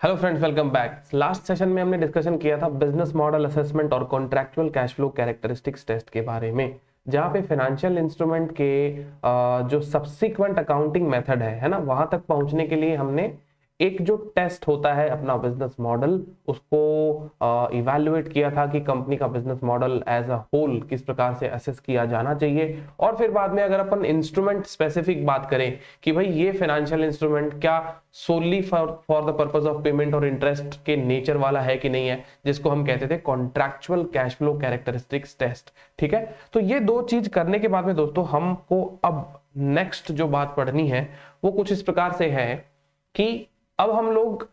Hello friends, welcome back. Last session में हमने discussion किया था बिजनेस मॉडल असेसमेंट और contractual cash flow characteristics test के बारे में, जहां पे फाइनेंशियल इंस्ट्रूमेंट के जो सब्सिक्वेंट अकाउंटिंग मेथड है ना, वहां तक पहुंचने के लिए हमने एक जो टेस्ट होता है अपना बिजनेस मॉडल, उसको इवैल्यूएट किया था कि कंपनी का business model as a whole किस प्रकार से असेस किया जाना चाहिए। और फिर बाद में अगर अपन इंस्ट्रूमेंट स्पेसिफिक बात करें कि भाई ये फाइनेंशियल इंस्ट्रूमेंट क्या solely for the purpose of payment और इंटरेस्ट के नेचर वाला है कि नहीं है, जिसको हम कहते थे contractual cash flow characteristics test. ठीक है, तो ये दो चीज करने के बाद में दोस्तों हमको अब नेक्स्ट जो बात पढ़नी है वो कुछ इस प्रकार से है कि अब हम लोग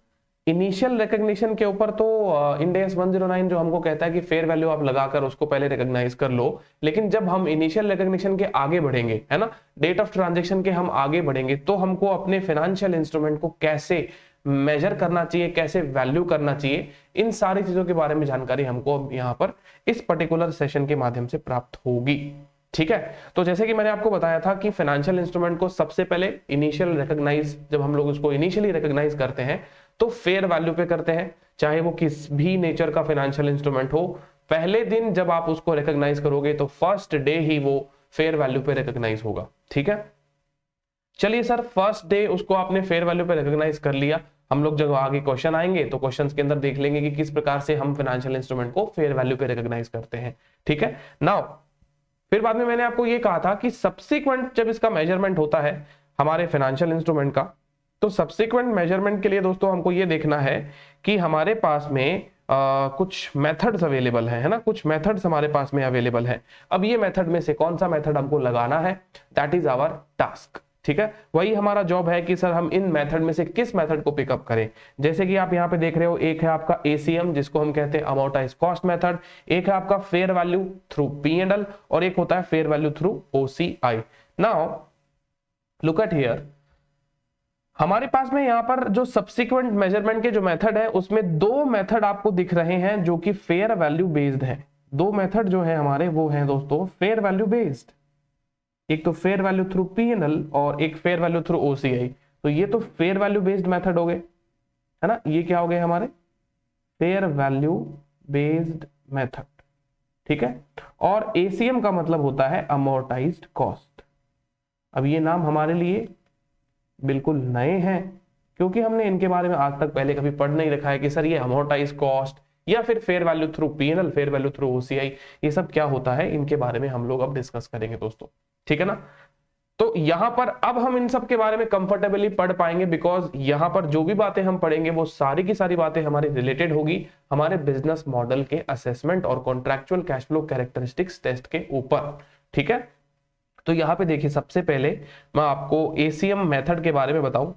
इनिशियल रिकग्निशन के ऊपर तो इंड AS 109 जो हमको कहता है कि फेयर वैल्यू आप लगाकर उसको पहले रिकॉग्नाइज कर लो, लेकिन जब हम इनिशियल रिकग्निशन के आगे बढ़ेंगे, है ना, डेट ऑफ ट्रांजैक्शन के हम आगे बढ़ेंगे, तो हमको अपने फाइनेंशियल इंस्ट्रूमेंट को कैसे मेजर करना चाहिए, कैसे वैल्यू करना चाहिए, इन सारी चीजों के बारे में जानकारी हमको यहाँ पर इस पर्टिकुलर सेशन के माध्यम से प्राप्त होगी। ठीक है, तो जैसे कि मैंने आपको बताया था कि फाइनेंशियल इंस्ट्रूमेंट को सबसे पहले इनिशियल रिकॉग्नाइज, जब हम लोग उसको इनिशियली रिकॉग्नाइज करते हैं तो फेयर वैल्यू पे करते हैं, चाहे वो किस भी नेचर का फाइनेंशियल इंस्ट्रूमेंट हो। पहले दिन जब आप उसको रिकॉग्नाइज करोगे तो फर्स्ट डे ही वो फेयर वैल्यू पे रिकॉग्नाइज होगा। ठीक है, चलिए सर, फर्स्ट डे उसको आपने फेयर वैल्यू पे रिकॉग्नाइज कर लिया। हम लोग जब आगे क्वेश्चन आएंगे तो क्वेश्चंस के अंदर देख लेंगे कि किस प्रकार से हम फाइनेंशियल इंस्ट्रूमेंट को फेयर वैल्यू पे रिकॉग्नाइज करते हैं। ठीक है, नाउ फिर बाद में मैंने आपको ये कहा था कि सब्सिक्वेंट जब इसका मेजरमेंट होता है हमारे फाइनेंशियल इंस्ट्रूमेंट का, तो सब्सिक्वेंट मेजरमेंट के लिए दोस्तों हमको ये देखना है कि हमारे पास में कुछ मेथड्स अवेलेबल है ना, कुछ मेथड्स हमारे पास में अवेलेबल है। अब ये मेथड में से कौन सा मेथड हमको लगाना है, दैट इज आवर टास्क। ठीक है, वही हमारा जॉब है कि सर हम इन मेथड में से किस मेथड को पिकअप करें। जैसे कि आप यहाँ पे देख रहे हो, एक है आपका ACM जिसको हम कहते हैं अमोर्टाइज कॉस्ट मेथड, एक है आपका फेयर वैल्यू थ्रू P&L, और एक होता है fair value through OCI। Now look at here, हमारे पास में यहाँ पर जो सब्सिक्वेंट मेजरमेंट के जो मेथड है उसमें दो मेथड आपको दिख रहे हैं जो कि फेयर वैल्यू बेस्ड है। दो मेथड जो है हमारे वो हैं दोस्तों फेयर वैल्यू बेस्ड, एक तो फेयर वैल्यू थ्रू P&L और एक फेयर वैल्यू थ्रू OCI। तो ये तो फेयर वैल्यू बेस्ड मेथड हो गए, है ना, ये क्या हो गए हमारे फेयर वैल्यू बेस्ड मेथड। ठीक है, और ACM का मतलब होता है अमोर्टाइज्ड कॉस्ट। अब ये नाम हमारे लिए बिल्कुल नए हैं क्योंकि हमने इनके बारे में आज तक पहले कभी पढ़ नहीं रखा है कि सर ये अमोर्टाइज कॉस्ट या फिर fair value through P&L, fair value through OCI, ये सब क्या होता है, इनके बारे में हम लोग अब डिस्कस करेंगे दोस्तों। ठीक है ना, तो यहां पर अब हम इन सब के बारे में कंफर्टेबली पढ़ पाएंगे बिकॉज यहां पर जो भी बातें हम पढ़ेंगे वो सारी की सारी बातें हमारी रिलेटेड होगी हमारे बिजनेस मॉडल के असेसमेंट और contractual cash flow characteristics test के ऊपर। ठीक है, तो यहां पे देखिए, सबसे पहले मैं आपको ACM मेथड के बारे में बताऊं,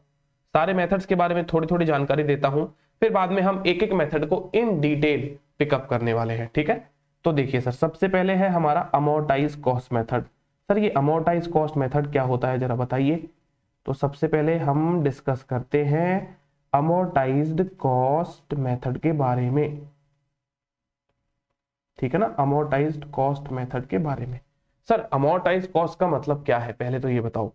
सारे मेथड्स के बारे में थोड़ी थोड़ी जानकारी देता हूं, फिर बाद में हम एक एक मेथड को इन डिटेल पिकअप करने वाले हैं। ठीक है, तो देखिए सर, सबसे पहले है हमारा अमोर्टाइज कॉस्ट मेथड। सर ये अमोर्टाइज कॉस्ट मेथड क्या होता है जरा बताइए। तो सबसे पहले हम डिस्कस करते हैं अमोर्टाइज्ड कॉस्ट मेथड के बारे में। ठीक है ना, अमोर्टाइज्ड कॉस्ट मेथड के बारे में। सर अमोर्टाइज कॉस्ट का मतलब क्या है, पहले तो ये बताओ,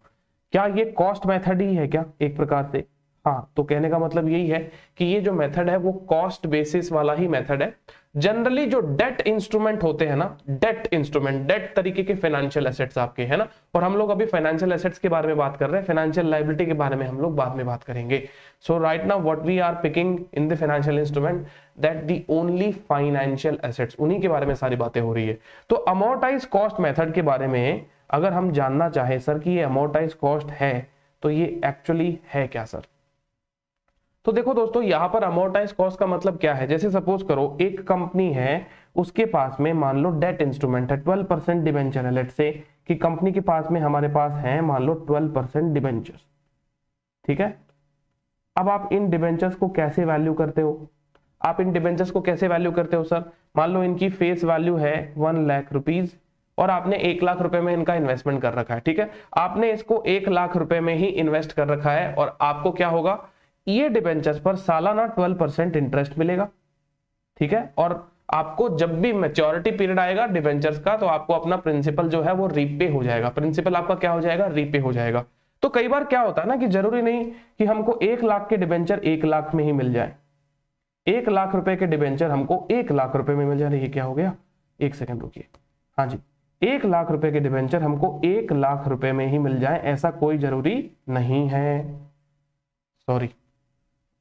क्या ये कॉस्ट मेथड ही है क्या एक प्रकार से? हाँ, तो कहने का मतलब यही है कि ये जो मेथड है वो कॉस्ट बेसिस वाला ही मेथड है। जनरली जो डेट इंस्ट्रूमेंट होते हैं ना, डेट इंस्ट्रूमेंट, डेट तरीके के फाइनेंशियल एसेट्स आपके, है ना, और हम लोग अभी फाइनेंशियल एसेट्स के बारे में बात कर रहे हैं, फाइनेंशियल लायबिलिटी के बारे में हम लोग बाद में बात करेंगे। So right now what we are picking in the financial instrument that the only financial assets, उन्हीं के बारे में सारी बातें हो रही है। तो अमोर्टाइज कॉस्ट मेथड के बारे में अगर हम जानना चाहें सर कि ये अमोर्टाइज कॉस्ट है तो ये एक्चुअली है क्या सर, तो देखो दोस्तों, यहां पर अमोर्टाइज कॉस्ट का मतलब क्या है। जैसे सपोज करो एक कंपनी है, उसके पास में मान लो डेट इंस्ट्रूमेंट है, 12% डिबेंचर है। लेट से कि कंपनी के पास में हमारे पास है मान लो 12% डिबेंचर्स। ठीक है, अब आप इन डिबेंचर्स को कैसे वैल्यू करते हो, आप इन डिबेंचर्स को कैसे वैल्यू करते हो सर? मान लो इनकी फेस वैल्यू है 1 लाख रुपीज और आपने 1 लाख रुपए में इनका इन्वेस्टमेंट कर रखा है। ठीक है, आपने इसको 1 लाख रुपए में ही इन्वेस्ट कर रखा है और आपको क्या होगा, ये डिबेंचर्स पर सालाना 12% इंटरेस्ट मिलेगा। ठीक है, और आपको जब भी मैच्योरिटी पीरियड आएगा डिबेंचर्स का तो आपको अपना प्रिंसिपल जो है वो रीपे हो जाएगा, प्रिंसिपल आपका क्या हो जाएगा, रीपे हो जाएगा। तो कई बार क्या होता है ना कि जरूरी नहीं कि हमको 1 लाख के डिबेंचर 1 लाख में ही मिल जाए, 1 लाख रुपए के डिबेंचर हमको 1 लाख रुपए में मिल जा रही है। क्या हो गया, 1 सेकंड रुकिए, हाँ जी, 1 लाख रुपए के डिबेंचर हमको 1 लाख रुपए में ही मिल जाए ऐसा कोई जरूरी नहीं है। Sorry,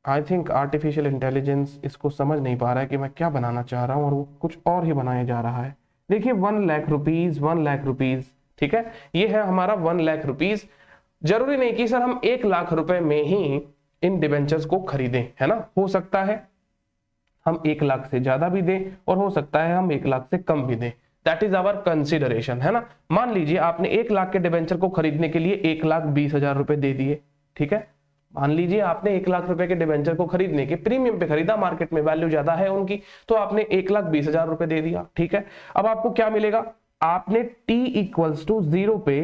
I think artificial intelligence इसको समझ नहीं पा रहा है कि मैं क्या बनाना चाह रहा हूं और वो कुछ और ही बनाया जा रहा है। देखिए 1 लाख रुपीज, 1 लाख रुपीज, ठीक है, ये है हमारा 1 लाख रुपीज। जरूरी नहीं कि सर हम 1 लाख रुपए में ही इन डिबेंचर्स को खरीदें, है ना, हो सकता है हम 1 लाख से ज्यादा भी दें और हो सकता है हम 1 लाख से कम भी दें। दैट इज आवर कंसिडरेशन, है ना। मान लीजिए आपने 1 लाख के डिबेंचर को खरीदने के लिए 1,20,000 रुपए दे दिए, ठीक है। मान लीजिए आपने 1 लाख रुपए के डिबेंचर को खरीदने के प्रीमियम पे खरीदा, मार्केट में वैल्यू ज्यादा है उनकी, तो आपने 1,20,000 रुपए दे दिया, ठीक है। अब आपको क्या मिलेगा, आपने t इक्वल्स टू 0 पे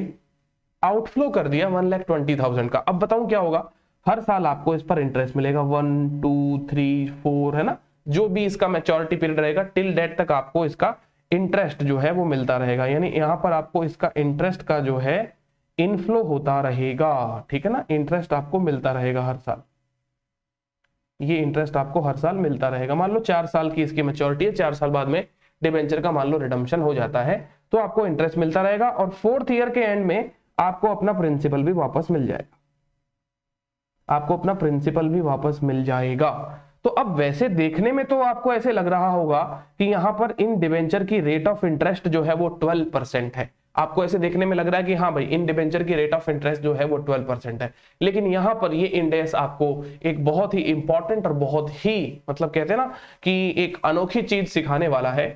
आउटफ्लो कर दिया 1,20,000 का। अब बताऊं क्या होगा, हर साल आपको इस पर इंटरेस्ट मिलेगा 1 2 3 4, है ना, जो भी इसका मैच्योरिटी पीरियड रहेगा टिल डेट तक आपको इसका इंटरेस्ट जो है वो मिलता रहेगा। यानी यहां पर आपको इसका इंटरेस्ट का जो है इनफ्लो होता रहेगा, ठीक है ना, इंटरेस्ट आपको मिलता रहेगा हर साल, ये इंटरेस्ट आपको हर साल मिलता रहेगा। मान लो 4 साल की इसकी मैच्योरिटी है, 4 साल बाद में डिबेंचर का मान लो रिडम्पशन हो जाता है तो आपको इंटरेस्ट मिलता रहेगा और 4th ईयर के एंड में आपको अपना प्रिंसिपल भी वापस मिल जाएगा, आपको अपना प्रिंसिपल भी वापस मिल जाएगा। तो अब वैसे देखने में तो आपको ऐसे लग रहा होगा कि यहां पर इन डिबेंचर की रेट ऑफ इंटरेस्ट जो है वो 12% है। आपको ऐसे देखने में लग रहा है कि हाँ भाई इन डिबेंचर की रेट ऑफ इंटरेस्ट जो है वो 12% है, लेकिन यहां पर ये इंडेक्स आपको एक बहुत ही इंपॉर्टेंट और बहुत ही मतलब कहते हैं ना कि एक अनोखी चीज सिखाने वाला है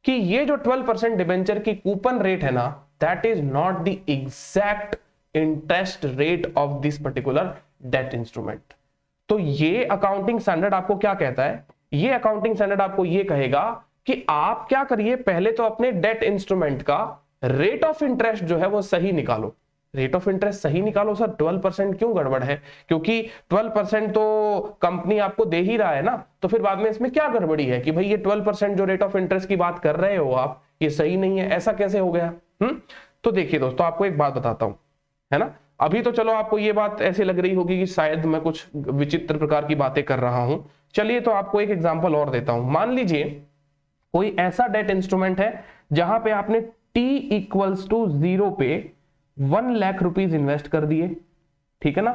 कि ये जो 12% डिबेंचर की कूपन रेट है ना, that is not the exact interest rate of this particular debt instrument. तो ये अकाउंटिंग स्टैंडर्ड आपको क्या कहता है, ये अकाउंटिंग स्टैंडर्ड आपको ये कहेगा कि आप क्या करिए, पहले तो अपने डेट इंस्ट्रूमेंट का रेट ऑफ इंटरेस्ट जो है वो सही निकालो। रेट ऑफ इंटरेस्ट सही निकालो सर, 12% क्यों गड़बड़ है, क्योंकि 12% तो कंपनी आपको दे ही रहा है ना, तो फिर बाद में इसमें क्या गड़बड़ी है कि भाई ये 12% जो रेट ऑफ इंटरेस्ट की बात कर रहे हो आप, ये सही नहीं है, ऐसा कैसे हो गया। तो देखिए दोस्तों, आपको एक बात बताता हूं, है ना। अभी तो चलो आपको ये बात ऐसी लग रही होगी कि शायद मैं कुछ विचित्र प्रकार की बातें कर रहा हूं, चलिए तो आपको एक एग्जांपल और देता हूं। मान लीजिए कोई ऐसा डेट इंस्ट्रूमेंट है जहां पे आपने t इक्वल्स टू 0 पे 1 लाख रुपीज इन्वेस्ट कर दिए, ठीक है ना,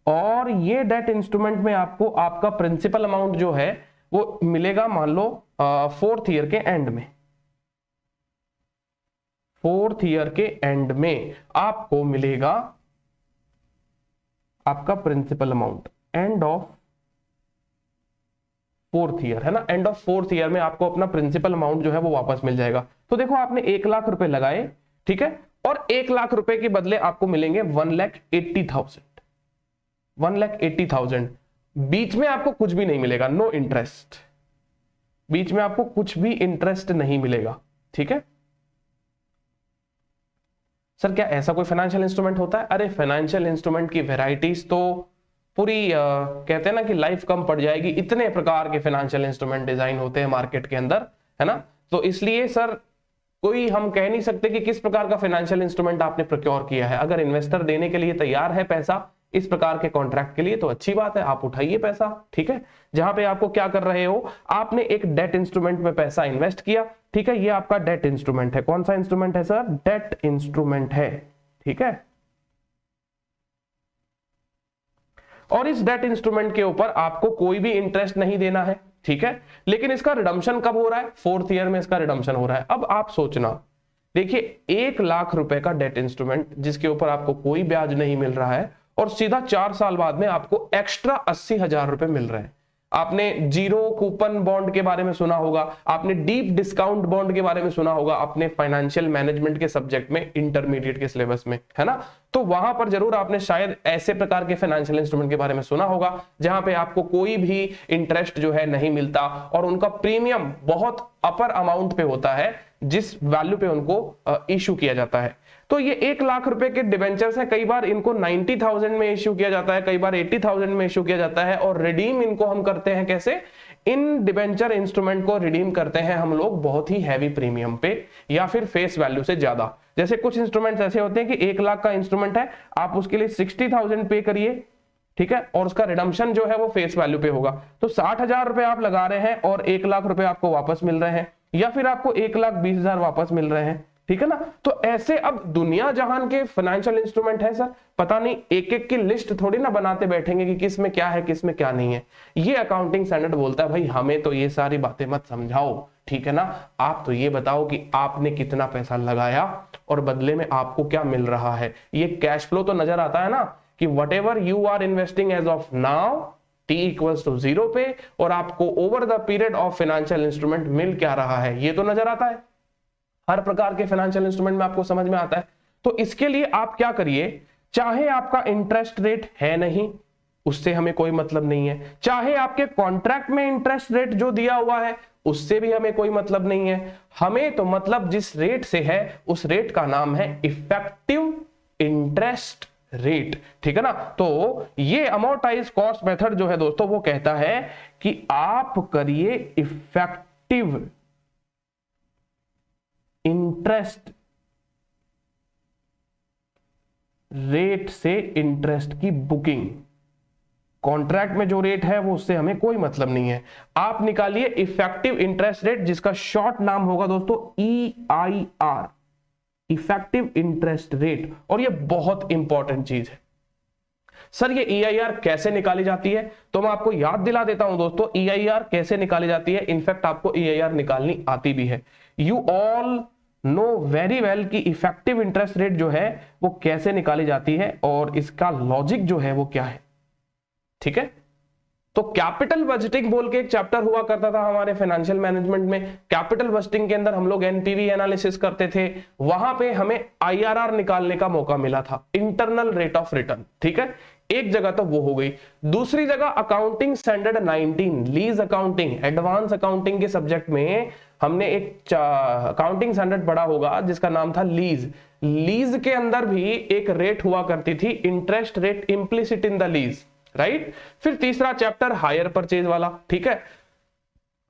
और ये डेट इंस्ट्रूमेंट में आपको आपका प्रिंसिपल अमाउंट जो है वो मिलेगा मान लो 4th ईयर के एंड में। 4th ईयर के एंड में आपको मिलेगा आपका principal amount, end of 4th year, है ना, एंड ऑफ 4th ईयर में आपको अपना प्रिंसिपल अमाउंट जो है वो वापस मिल जाएगा। तो देखो आपने 1 लाख रुपए लगाए, ठीक है, और 1 लाख रुपए के बदले आपको मिलेंगे 1,80,000, 1,80,000। बीच में आपको कुछ भी नहीं मिलेगा, नो इंटरेस्ट, बीच में आपको कुछ भी इंटरेस्ट नहीं मिलेगा, ठीक है। सर क्या ऐसा कोई फाइनेंशियल इंस्ट्रूमेंट होता है? अरे फाइनेंशियल इंस्ट्रूमेंट की वेराइटीज तो पूरी कहते हैं ना कि लाइफ कम पड़ जाएगी, इतने प्रकार के फाइनेंशियल इंस्ट्रूमेंट डिजाइन होते हैं मार्केट के अंदर, है ना। तो इसलिए सर कोई हम कह नहीं सकते कि किस प्रकार का फाइनेंशियल इंस्ट्रूमेंट आपने प्रोक्योर किया है। अगर इन्वेस्टर देने के लिए तैयार है पैसा इस प्रकार के कॉन्ट्रैक्ट के लिए तो अच्छी बात है, आप उठाइए पैसा, ठीक है। जहां पे आपको क्या कर रहे हो, आपने एक डेट इंस्ट्रूमेंट में पैसा इन्वेस्ट किया, ठीक है, ये आपका डेट इंस्ट्रूमेंट है। कौन सा इंस्ट्रूमेंट है सर? डेट इंस्ट्रूमेंट है, ठीक है। और इस डेट इंस्ट्रूमेंट के ऊपर आपको कोई भी इंटरेस्ट नहीं देना है, ठीक है, लेकिन इसका रिडम्पशन कब हो रहा है? 4th ईयर में इसका रिडम्पशन हो रहा है। अब आप सोचना, देखिए 1 लाख रुपए का डेट इंस्ट्रूमेंट जिसके ऊपर आपको कोई ब्याज नहीं मिल रहा है और सीधा 4 साल बाद में आपको एक्स्ट्रा 80,000 रुपए मिल रहे हैं। आपने जीरो कूपन बॉन्ड के बारे में सुना होगा, आपने डीप डिस्काउंट बॉन्ड के बारे में सुना होगा अपने फाइनेंशियल मैनेजमेंट के सब्जेक्ट में, इंटरमीडिएट के सिलेबस में, है ना। तो वहां पर जरूर आपने शायद ऐसे प्रकार के फाइनेंशियल इंस्ट्रूमेंट के बारे में सुना होगा जहां पे आपको कोई भी इंटरेस्ट जो है नहीं मिलता और उनका प्रीमियम बहुत अपर अमाउंट पे होता है जिस वैल्यू पे उनको इश्यू किया जाता है। तो ये 1 लाख रुपए के डिबेंचर्स हैं, कई बार इनको 90,000 में इश्यू किया जाता है, कई बार 80,000 में इश्यू किया जाता है, और रिडीम इनको हम करते हैं कैसे? इन डिबेंचर इंस्ट्रूमेंट को रिडीम करते हैं हम लोग बहुत ही हैवी प्रीमियम पे या फिर फेस वैल्यू से ज्यादा। जैसे कुछ इंस्ट्रूमेंट्स ऐसे होते हैं कि 1 लाख का इंस्ट्रूमेंट है, आप उसके लिए 60,000 पे करिए, ठीक है, और उसका रिडम्पशन जो है वो फेस वैल्यू पे होगा। तो 60,000 रुपए आप लगा रहे हैं और 1,00,000 रुपए आपको वापस मिल रहे हैं, या फिर आपको 1,20,000 वापस मिल रहे हैं, ठीक है ना। तो ऐसे अब दुनिया जहान के फाइनेंशियल इंस्ट्रूमेंट है सर, पता नहीं एक एक की लिस्ट थोड़ी ना बनाते बैठेंगे कि किस में क्या है किस में क्या नहीं है। ये अकाउंटिंग स्टैंडर्ड बोलता है भाई हमें तो ये सारी बातें मत समझाओ, ठीक है ना, आप तो ये बताओ कि आपने कितना पैसा लगाया और बदले में आपको क्या मिल रहा है। ये कैश फ्लो तो नजर आता है ना कि whatever you are investing as of now t equals to 0 पे, और आपको over the period of financial instrument मिल क्या रहा है, ये तो नजर आता है। हर प्रकार के फाइनेंशियल इंस्ट्रूमेंट में आपको समझ में आता है। तो इसके लिए आप क्या करिए, चाहे आपका इंटरेस्ट रेट है नहीं, उससे हमें कोई मतलब नहीं है, चाहे आपके कॉन्ट्रैक्ट में इंटरेस्ट रेट जो दिया हुआ है उससे भी हमें कोई मतलब नहीं है। हमें तो मतलब जिस रेट से है उस रेट का नाम है इफेक्टिव इंटरेस्ट रेट, ठीक है ना। तो ये अमोर्टाइज कॉस्ट मेथड जो है दोस्तों वो कहता है कि आप करिए इफेक्टिव इंटरेस्ट रेट से इंटरेस्ट की बुकिंग। कॉन्ट्रैक्ट में जो रेट है वो उससे हमें कोई मतलब नहीं है, आप निकालिए इफेक्टिव इंटरेस्ट रेट, जिसका शॉर्ट नाम होगा दोस्तों EIR, इफेक्टिव इंटरेस्ट रेट। और ये बहुत इंपॉर्टेंट चीज है सर, ये EIR कैसे निकाली जाती है, तो मैं आपको याद दिला देता हूं दोस्तों EIR कैसे निकाली जाती है। इनफैक्ट आपको EIR निकालनी आती भी है। You all know very well कि इफेक्टिव इंटरेस्ट रेट जो है वो कैसे निकाली जाती है और इसका लॉजिक जो है वो क्या है, ठीक है। तो कैपिटल बजटिंग बोल के एक चैप्टर हुआ करता था हमारे फाइनेंशियल मैनेजमेंट में। कैपिटल बजटिंग के अंदर हम लोग एनपीवी एनालिसिस करते थे, वहां पे हमें IRR निकालने का मौका मिला था, इंटरनल रेट ऑफ रिटर्न, ठीक है। एक जगह तो वो हो गई। दूसरी जगह accounting standard 19 lease accounting, advance accounting के सब्जेक्ट में हमने एक अकाउंटिंग स्टैंडर्ड पढ़ा होगा जिसका नाम था लीज। लीज के अंदर भी एक रेट हुआ करती थी, interest rate implicit in the lease, right. फिर तीसरा चैप्टर हायर परचेज वाला, ठीक है।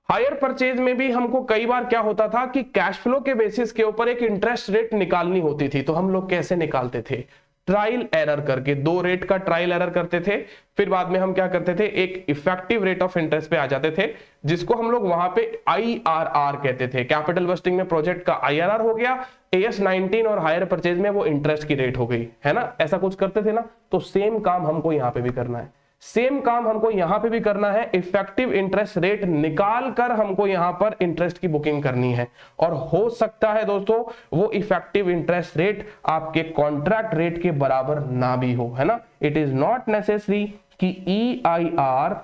हायर परचेज में भी हमको कई बार क्या होता था कि कैश फ्लो के बेसिस के ऊपर एक इंटरेस्ट रेट निकालनी होती थी। तो हम लोग कैसे निकालते थे, ट्रायल एरर करके, 2 रेट का ट्रायल एरर करते थे। फिर बाद में हम क्या करते थे, एक इफेक्टिव रेट ऑफ इंटरेस्ट पे आ जाते थे, जिसको हम लोग वहां पे IRR कहते थे। कैपिटल बस्टिंग में प्रोजेक्ट का IRR हो गया, AS 19 और हायर परचेज में वो इंटरेस्ट की रेट हो गई, है ना। ऐसा कुछ करते थे ना। तो सेम काम हमको यहाँ पे भी करना है, सेम काम हमको यहां पे भी करना है। इफेक्टिव इंटरेस्ट रेट निकाल कर हमको यहां पर इंटरेस्ट की बुकिंग करनी है। और हो सकता है दोस्तों वो इफेक्टिव इंटरेस्ट रेट आपके कॉन्ट्रैक्ट रेट के बराबर ना भी हो, है ना। इट इज नॉट नेसेसरी कि EIR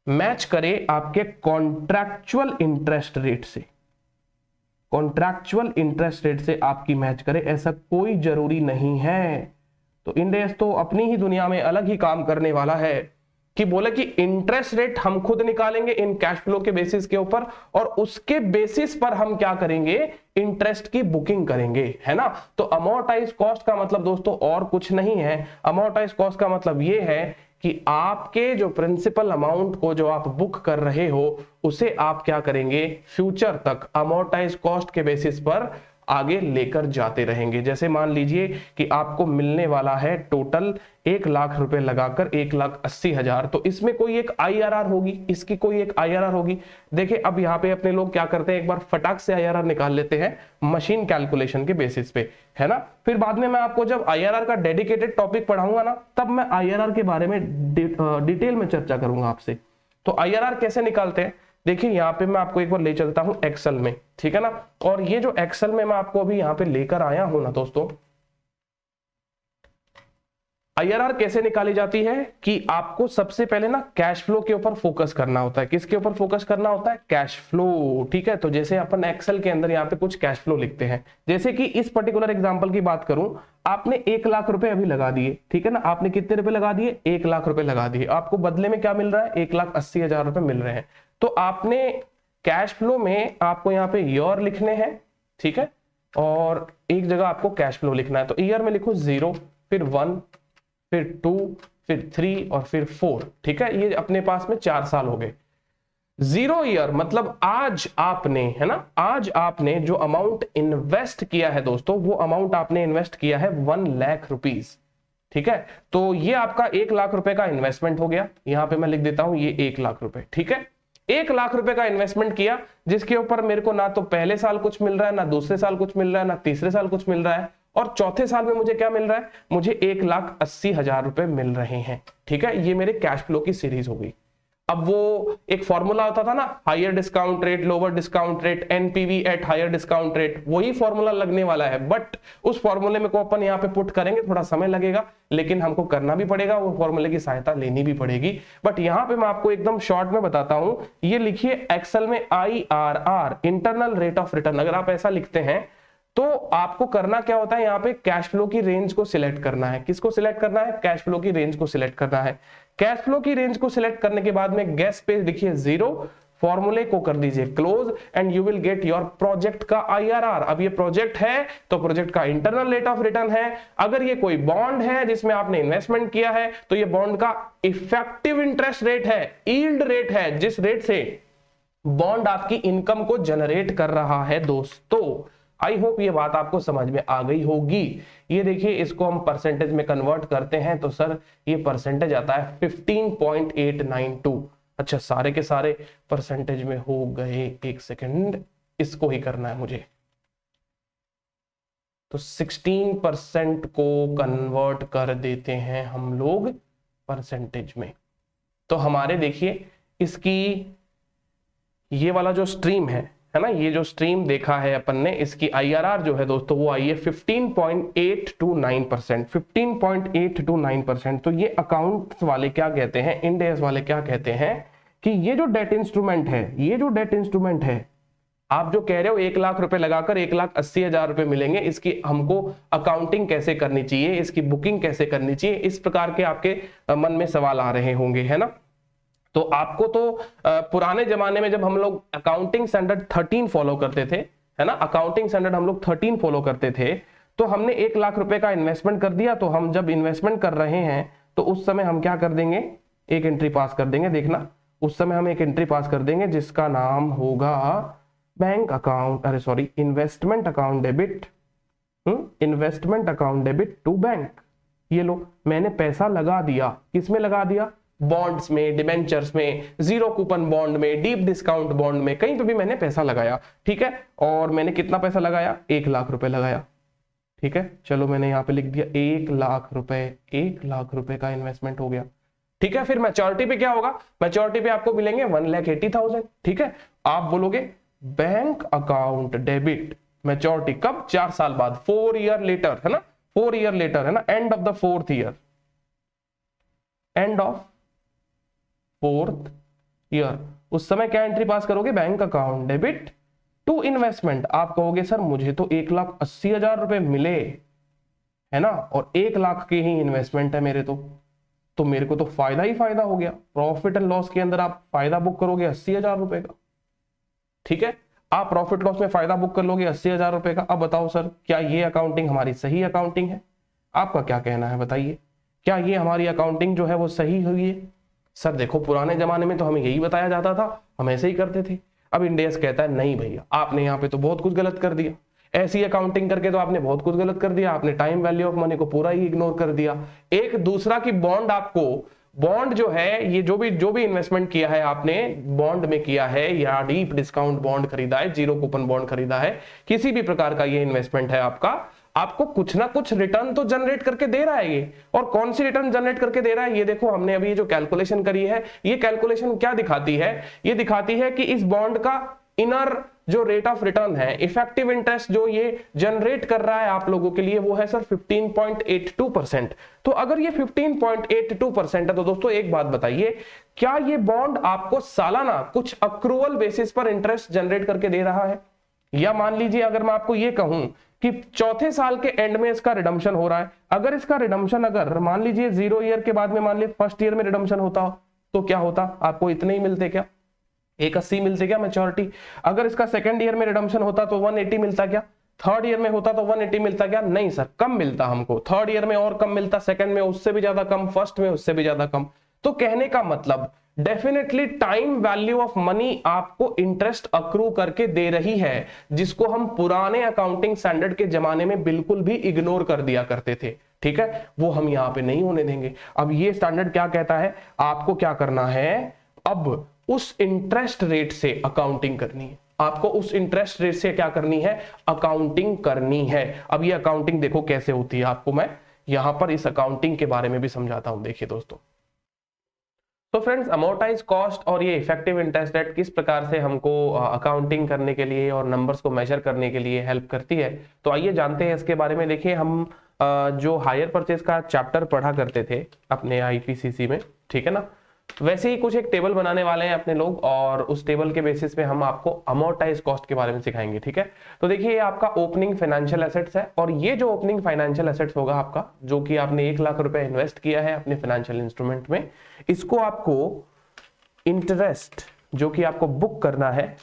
मैच करे आपके कॉन्ट्रैक्चुअल इंटरेस्ट रेट से, कॉन्ट्रैक्चुअल इंटरेस्ट रेट से आपकी मैच करे, ऐसा कोई जरूरी नहीं है। तो इंडेस तो अपनी ही दुनिया में अलग ही काम करने वाला है कि बोले कि इंटरेस्ट रेट हम खुद निकालेंगे इन कैश फ्लो के बेसिस के ऊपर, और उसके बेसिस पर हम क्या करेंगे, इंटरेस्ट की बुकिंग करेंगे, है ना। तो अमोर्टाइज कॉस्ट का मतलब दोस्तों और कुछ नहीं है। अमोर्टाइज कॉस्ट का मतलब ये है कि आपके जो प्रिंसिपल अमाउंट को जो आप बुक कर रहे हो उसे आप क्या करेंगे, फ्यूचर तक अमोर्टाइज कॉस्ट के बेसिस पर आगे लेकर जाते रहेंगे। जैसे मान लीजिए कि आपको मिलने वाला है टोटल 1,00,000 रुपए लगाकर 1,80,000, तो इसमें कोई एक IRR होगी, इसकी कोई एक IRR होगी। देखिए अब यहाँ पे अपने लोग क्या करते हैं, एक बार फटाक से IRR निकाल लेते हैं मशीन कैलकुलेशन के बेसिस पे, है ना। फिर बाद में मैं आपको जब IRR का डेडिकेटेड टॉपिक पढ़ाऊंगा ना, तब मैं IRR के बारे में डिटेल में चर्चा करूंगा आपसे। तो IRR कैसे निकालते हैं, देखिए यहाँ पे मैं आपको एक बार ले चलता हूं एक्सेल में, ठीक है ना। और ये जो एक्सेल में मैं आपको अभी यहाँ पे लेकर आया हूं ना दोस्तों, IRR कैसे निकाली जाती है कि आपको सबसे पहले ना कैश फ्लो के ऊपर फोकस करना होता है। किसके ऊपर फोकस करना होता है, कैश फ्लो, ठीक है। तो जैसे अपन एक्सेल के अंदर यहाँ पे कुछ कैश फ्लो लिखते हैं, जैसे कि इस पर्टिकुलर एग्जांपल की बात करूं, आपने 1,00,000 रुपए अभी लगा दिए, ठीक है ना। आपने कितने रुपए लगा दिए, 1,00,000 रुपए लगा दिए। आपको बदले में क्या मिल रहा है, 1,80,000 रुपए मिल रहे हैं। तो आपने कैश फ्लो में आपको यहाँ पे ईयर लिखने हैं, ठीक है, और एक जगह आपको कैश फ्लो लिखना है। तो ईयर में लिखो 0, फिर 1, फिर 2, फिर 3 और फिर 4, ठीक है। ये अपने पास में 4 साल हो गए। 0 ईयर मतलब आज आपने, है ना, आज आपने जो अमाउंट इन्वेस्ट किया है दोस्तों, वो अमाउंट आपने इन्वेस्ट किया है 1,00,000 रुपीज, ठीक है, तो ये आपका 1 लाख रुपए का इन्वेस्टमेंट हो गया, यहां पे मैं लिख देता हूं ये 1 लाख रुपए। ठीक है, 1 लाख रुपए का इन्वेस्टमेंट किया, जिसके ऊपर मेरे को ना तो पहले साल कुछ मिल रहा है, ना दूसरे साल कुछ मिल रहा है, ना तीसरे साल कुछ मिल रहा है, और चौथे साल में मुझे क्या मिल रहा है, मुझे 1,80,000 रुपए मिल रहे हैं। ठीक है, ये मेरे कैश फ्लो की सीरीज हो गई। अब वो एक फॉर्मूला होता था ना, higher discount rate, lower discount rate, NPV at higher discount rate, वही फॉर्मूला लगने वाला है। बट उस फॉर्मूले में को अपन यहाँ पे पुट करेंगे, थोड़ा समय लगेगा, लेकिन हमको करना भी पड़ेगा, वो फॉर्मूले की सहायता लेनी भी पड़ेगी। बट यहाँ पे मैं आपको एकदम शॉर्ट में बताता हूं, ये लिखिए एक्सेल में IRR, internal rate of return. अगर आप ऐसा लिखते हैं तो आपको करना क्या होता है, यहाँ पे कैश फ्लो की रेंज को सिलेक्ट करना है। किसको सिलेक्ट करना है, कैश फ्लो की रेंज को सिलेक्ट करना है। कैश फ्लो की रेंज को सिलेक्ट करने के बाद में गैस पे लिखिए 0, फॉर्मूले को कर दीजिए close, and you will get your project का IRR। अब ये प्रोजेक्ट है तो प्रोजेक्ट का इंटरनल रेट ऑफ रिटर्न है। अगर ये कोई बॉन्ड है जिसमें आपने इन्वेस्टमेंट किया है, तो ये बॉन्ड का इफेक्टिव इंटरेस्ट रेट है, यील्ड रेट है, जिस रेट से बॉन्ड आपकी इनकम को जनरेट कर रहा है। दोस्तों आई होप ये बात आपको समझ में आ गई होगी। ये देखिए, इसको हम परसेंटेज में कन्वर्ट करते हैं तो सर ये परसेंटेज आता है 15.892। अच्छा, सारे के सारे परसेंटेज में हो गए, एक सेकंड, इसको ही करना है मुझे। तो 16% को कन्वर्ट कर देते हैं हम लोग परसेंटेज में। तो हमारे देखिए, इसकी ये वाला जो स्ट्रीम है ना, ये जो स्ट्रीम देखा है अपन ने, इसकी IRR जो है दोस्तों वो आई है 15.829%। 15.829%। तो ये अकाउंट्स वाले क्या कहते हैं, इंड एस वाले क्या कहते हैं कि ये जो डेट इंस्ट्रूमेंट है, ये जो डेट इंस्ट्रूमेंट है, आप जो कह रहे हो 1 लाख रुपए लगाकर 1,80,000 रुपए मिलेंगे, इसकी हमको अकाउंटिंग कैसे करनी चाहिए, इसकी बुकिंग कैसे करनी चाहिए, इस प्रकार के आपके मन में सवाल आ रहे होंगे, है ना। तो आपको तो पुराने जमाने में जब हम लोग अकाउंटिंग स्टैंडर्ड 13 फॉलो करते थे, है ना, अकाउंटिंग स्टैंडर्ड हम लोग 13 फॉलो करते थे, तो हमने 1 लाख रुपए का इन्वेस्टमेंट कर दिया। तो हम जब इन्वेस्टमेंट कर रहे हैं तो उस समय हम क्या कर देंगे, एक एंट्री पास कर देंगे। देखना, उस समय हम एक एंट्री पास कर देंगे जिसका नाम होगा बैंक अकाउंट, अरे sorry, investment account debit, investment account debit to bank. ये लो, मैंने पैसा लगा दिया, किसमें लगा दिया, बॉन्ड्स में, डिबेंचर्स में, जीरो कूपन बॉन्ड में, डीप डिस्काउंट बॉन्ड में, कहीं पे भी मैंने पैसा लगाया। ठीक है, और मैंने कितना पैसा लगाया, 1 लाख रुपए लगाया। ठीक है, चलो मैंने यहाँ पे लिख दिया 1 लाख रुपए, 1 लाख रुपए का इन्वेस्टमेंट हो गया। ठीक है, फिर मैच्योरिटी पे क्या होगा, मैच्योरिटी पे आपको मिलेंगे 1,80,000। ठीक है, आप बोलोगे बैंक अकाउंट डेबिट, मैच्योरिटी कब, 4 साल बाद, 4 ईयर लेटर, है ना, 4 ईयर लेटर, है ना, end of the 4th year, end of 4th year. उस समय क्या एंट्री पास करोगे, bank account debit to investment. आप कहोगे सर मुझे तो 1,80,000 रुपए मिले, है ना, और 1 लाख के ही इन्वेस्टमेंट है मेरे तो मेरे को तो फायदा ही फायदा हो गया। प्रॉफिट एंड लॉस के अंदर आप फायदा बुक करोगे 80,000 रुपए का। ठीक है, आप प्रॉफिट लॉस में फायदा बुक कर लोगे 80,000 रुपए का। अब बताओ सर, क्या ये अकाउंटिंग हमारी सही अकाउंटिंग है? आपका क्या कहना है, बताइए, क्या ये हमारी अकाउंटिंग जो है वो सही हुई है? सर देखो, पुराने जमाने में तो हमें यही बताया जाता था, हम ऐसे ही करते थे। अब इंड एस कहता है नहीं भैया, आपने यहाँ पे तो बहुत कुछ गलत कर दिया, ऐसी अकाउंटिंग करके तो आपने बहुत कुछ गलत कर दिया, आपने टाइम वैल्यू ऑफ मनी को पूरा ही इग्नोर कर दिया। एक दूसरा की बॉन्ड, आपको बॉन्ड जो है, ये जो भी इन्वेस्टमेंट किया है आपने बॉन्ड में किया है, या डीप डिस्काउंट बॉन्ड खरीदा है, जीरो कूपन बॉन्ड खरीदा है, किसी भी प्रकार का ये इन्वेस्टमेंट है आपका, आपको कुछ ना कुछ रिटर्न तो जनरेट करके दे रहा है ये। और कौन सी रिटर्न जनरेट करके दे रहा है, ये देखो हमने अभी जो कैलकुलेशन करी है, ये कैलकुलेशन क्या दिखाती है, ये दिखाती है कि इस बॉन्ड का इनर जो रेट ऑफ रिटर्न है, इफेक्टिव इंटरेस्ट जो ये जनरेट कर रहा है आप लोगों के लिए, वो है सर 15.82%। तो अगर ये 15.82% है तो दोस्तों एक बात बताइए, क्या ये बॉन्ड आपको सालाना कुछ अक्रूवल बेसिस पर इंटरेस्ट जनरेट करके दे रहा है? या मान लीजिए अगर मैं आपको ये कहूं कि चौथे साल के एंड में इसका रिडम्पशन हो रहा है, अगर इसका रिडम्पशन अगर मान लीजिए 0 ईयर के बाद में, मान लीजिए 1st ईयर में रिडम्पशन होता तो क्या होता, आपको इतने ही मिलते क्या, 180 मिलते क्या मैच्योरिटी? अगर इसका 2nd ईयर में रिडम्पशन होता तो 180 मिलता क्या? 3rd ईयर में होता तो 180 मिलता क्या? नहीं सर, कम मिलता हमको। 3rd ईयर में और कम मिलता, 2nd में उससे भी ज्यादा कम, 1st में उससे भी ज्यादा कम। तो कहने का मतलब definitely time value of money आपको इंटरेस्ट अक्रू करके दे रही है, जिसको हम पुराने अकाउंटिंग स्टैंडर्ड के जमाने में बिल्कुल भी इग्नोर कर दिया करते थे। ठीक है, वो हम यहाँ पे नहीं होने देंगे। अब ये स्टैंडर्ड क्या कहता है, आपको क्या करना है, अब उस इंटरेस्ट रेट से अकाउंटिंग करनी है, आपको उस इंटरेस्ट रेट से क्या करनी है, अकाउंटिंग करनी है। अब ये अकाउंटिंग देखो कैसे होती है, आपको मैं यहां पर इस अकाउंटिंग के बारे में भी समझाता हूं। देखिए दोस्तों, तो फ्रेंड्स अमोर्टाइज कॉस्ट और ये इफेक्टिव इंटरेस्ट रेट किस प्रकार से हमको अकाउंटिंग करने के लिए और नंबर्स को मेजर करने के लिए हेल्प करती है, तो आइए जानते हैं इसके बारे में। देखिए हम जो हायर परचेज का चैप्टर पढ़ा करते थे अपने आईपीसीसी में, ठीक है ना, वैसे ही कुछ एक टेबल बनाने वाले हैं अपने लोग, और उस टेबल के बेसिस पे हम आपको अमोर्टाइज कॉस्ट के बारे में सिखाएंगे। ठीक है, तो देखिए ये आपका ओपनिंग फाइनेंशियल एसेट्स है, और ये जो ओपनिंग फाइनेंशियल एसेट्स होगा आपका, जो कि आपने 1 लाख रुपए इन्वेस्ट किया है अपने फाइनेंशियल इंस्ट्रूमेंट में, इसको आपको इंटरेस्ट जो कि आपको बुक करना है